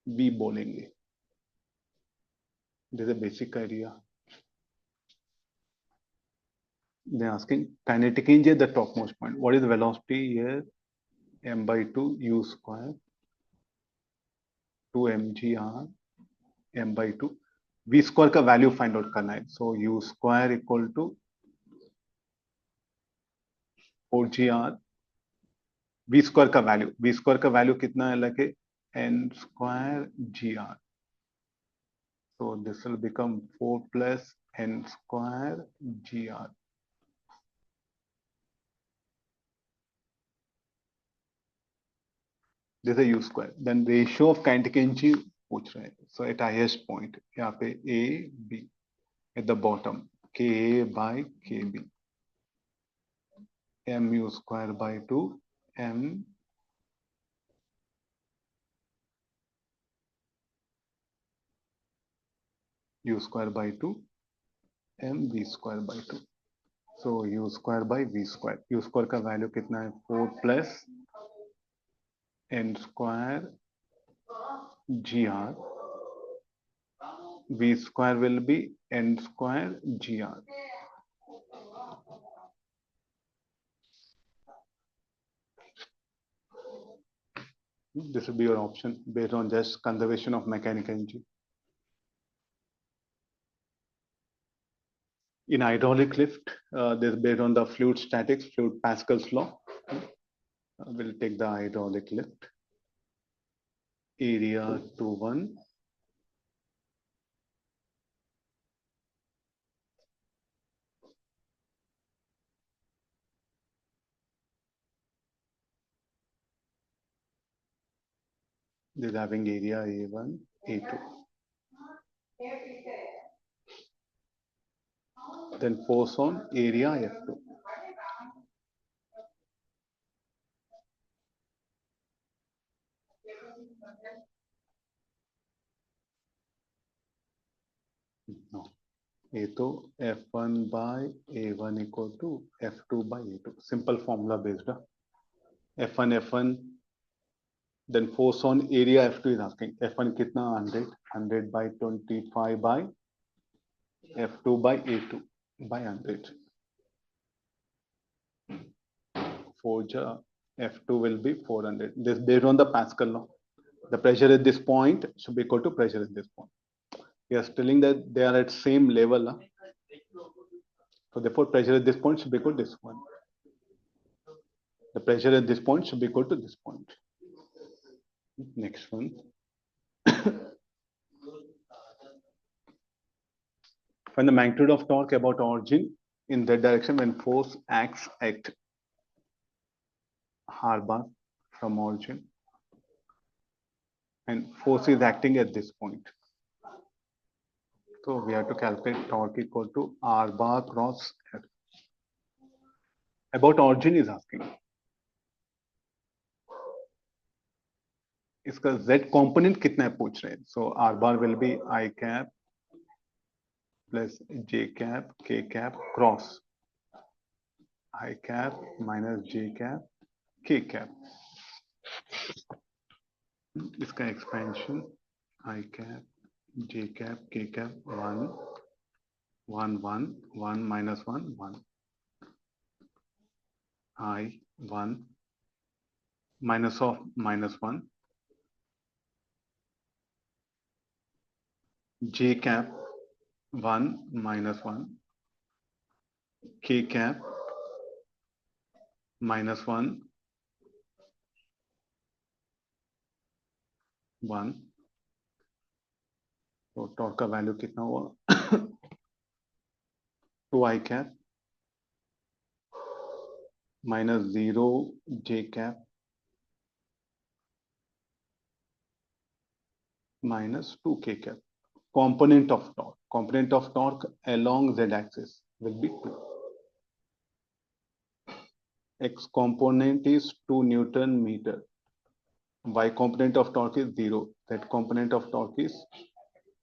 v बोलेंगे. This is a basic idea. They're asking kinetic energy at the topmost point. What is the velocity here? M by 2 u square 2 mgr m by 2. V square का value find out करना है. So u square equal to 4gr. V square का value कितना है लगे? n square gr. So this will become 4 plus n square gr. This is a u square. Then ratio of kinetic energy पूछ रहे हैं. So at highest point यहाँ पे A B, at the bottom Ka by Kb, mu square by 2 m u square by 2 m v square by 2. So u square by v square. U square का value कितना है? 4 plus n square gr. V square will be n square gr. This will be your option based on just conservation of mechanical energy. In hydraulic lift, this is based on the fluid statics, fluid Pascal's law. We'll take the hydraulic lift. Area 2-1. This is having area A1, A2. Then force on area F2. No. A2 F1 by A1 equal to F2 by A2. Simple formula based. F1 F1. Then force on area F2 is asking. F1 kitna? 100. 100 by 25 by F2 by A2 by 100. For F2 will be 400. This based on the Pascal law. The pressure at this point should be equal to pressure at this point. We are telling that they are at same level. So therefore pressure at this point should be equal to this one. The pressure at this point should be equal to this point. Next one. Find Find the magnitude of torque about origin in that direction when force acts at r bar from origin and force is acting at this point. So we have to calculate torque equal to r bar cross f. About origin is asking. इसका z component कितना है पूछ रहे हैं. So r bar will be I cap plus j cap k cap cross I cap minus j cap k cap. इसका expansion I cap j cap k cap 1 1 1 1 minus 1 1 I 1 minus of minus 1 j cap 1 minus 1 k cap minus 1 1. तो torque का value कितना हुआ 2 I cap minus 0 j cap minus 2 k cap. Component of torque. Component of torque along z axis will be 2. X component is 2 Newton meter. Y component of torque is 0. That component of torque is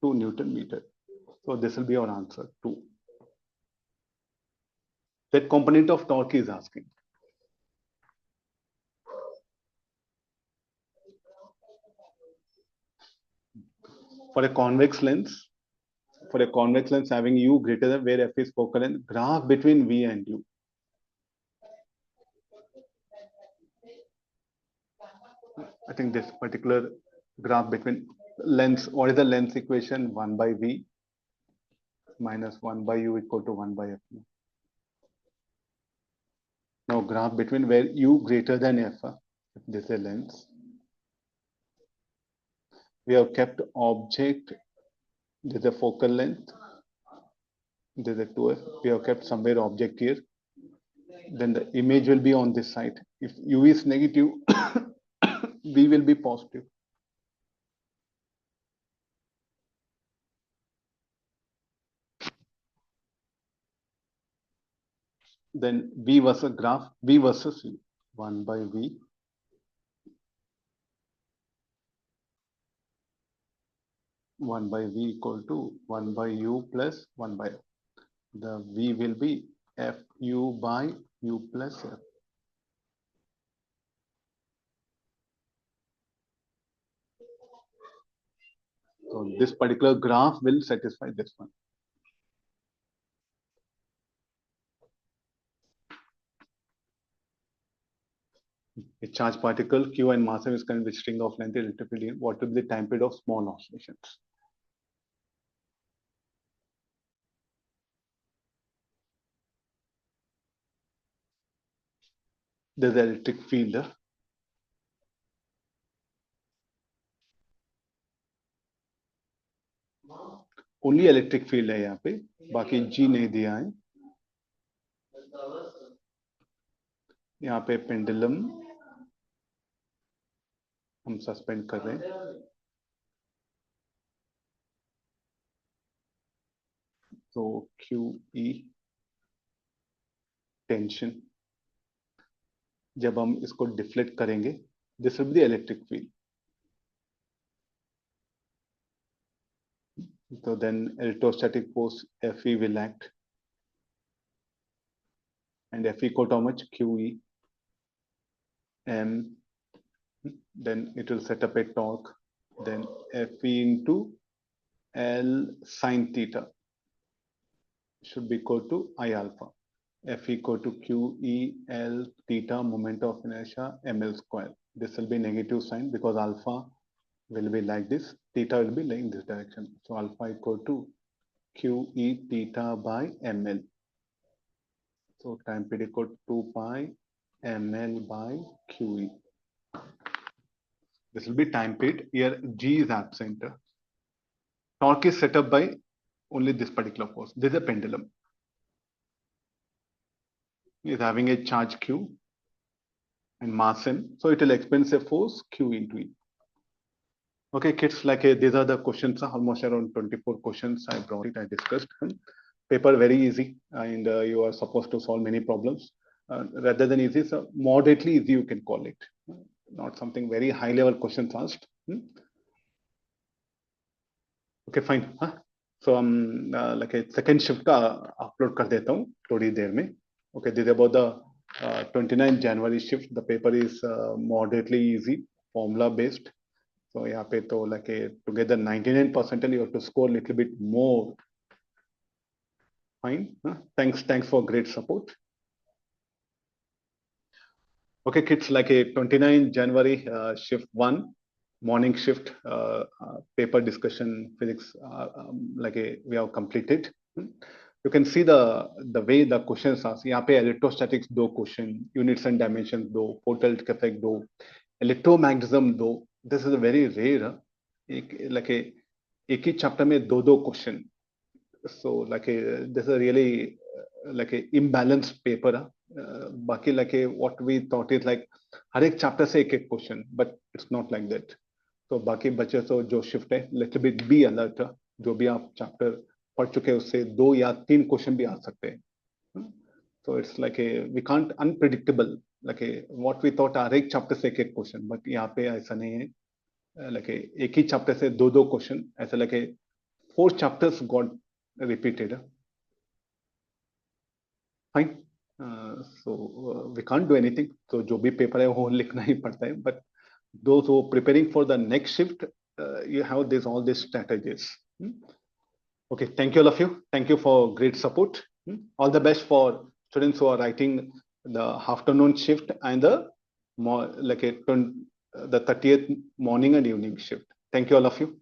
2 Newton meter. So this will be our answer 2. That component of torque is asking. For a convex lens having u greater than where f is focal length, graph between v and u. I think this particular graph between length, what is the length equation? 1 by v minus 1 by u equal to 1 by f. Now graph between where u greater than f, if this is a length. We have kept object, this is a focal length, this is a 2f. We have kept somewhere object here. Then the image will be on this side. If u is negative, v will be positive. Then v versus graph, v versus u, 1 by v. One by v equal to 1 by u plus 1 by f. The v will be fu by u plus f. So this particular graph will satisfy this one. A charged particle q and mass m is connected with string of length electric field. What will be the time period of small oscillations? There's an electric field. Only electric field है यहाँ पे, बाकी G नहीं दिया है. यहाँ पे pendulum हम सस्पेंड कर रहे हैं. तो QE टेंशन, जब हम इसको डिफ्लेक्ट करेंगे, this will be the electric field. So then electrostatic force Fe will act, and F equal to how much? QE m. Then it will set up a torque. Then Fe into L sine theta should be equal to I alpha. F equal to QE L theta moment of inertia ml square. This will be negative sign because alpha will be like this, theta will be like in this direction. So alpha equal to QE theta by ml. So time period equal to 2 pi ml by QE. This will be time period. Here G is absent. Torque is set up by only this particular force. This is a pendulum. Is having a charge Q and mass M. So it will experience a force Q into E. Okay, kids, like these are the questions, almost around 24 questions I brought it, I discussed. Paper very easy, and you are supposed to solve many problems. Rather than easy, so moderately easy you can call it. Not something very high level questions asked. Okay, fine. So हम like a second shift का upload कर देता हूँ थोड़ी देर में. Okay, this is about the 29 January shift. The paper is moderately easy, formula based. So यहाँ पे तो like to get the 99% you have to score a little bit more. Fine. Thanks for great support. Okay, kids, like a 29 January shift 1, morning shift paper discussion physics, like we have completed. You can see the way the questions are. यहाँ पे electrostatics 2 question, units and dimensions 2, photoelectric effect 2, electromagnetism 2. This is a very rare. Like एक ही chapter में 2 question. So like this is a really like a imbalanced paper. बाकी like what we thought is like हर एक chapter से एक एक question, but it's not like that. तो बाकी बच्चे तो जो shift है little bit be alert. जो भी आप chapter पढ़ चुके हैं उससे 2 या 3 question भी आ सकते हैं. So it's like we can't unpredictable like what we thought हर एक chapter से एक एक question, but यहाँ पे ऐसा नहीं है. Like एक ही chapter से 2 question, ऐसा like 4 chapters got repeated. Fine. So we can't do anything. So जो भी paper है वो लिखना ही पड़ता है. But those who are preparing for the next shift, you have all these strategies. Okay, thank you all of you. Thank you for great support. All the best for students who are writing the afternoon shift and the more like the 30th morning and evening shift. Thank you all of you.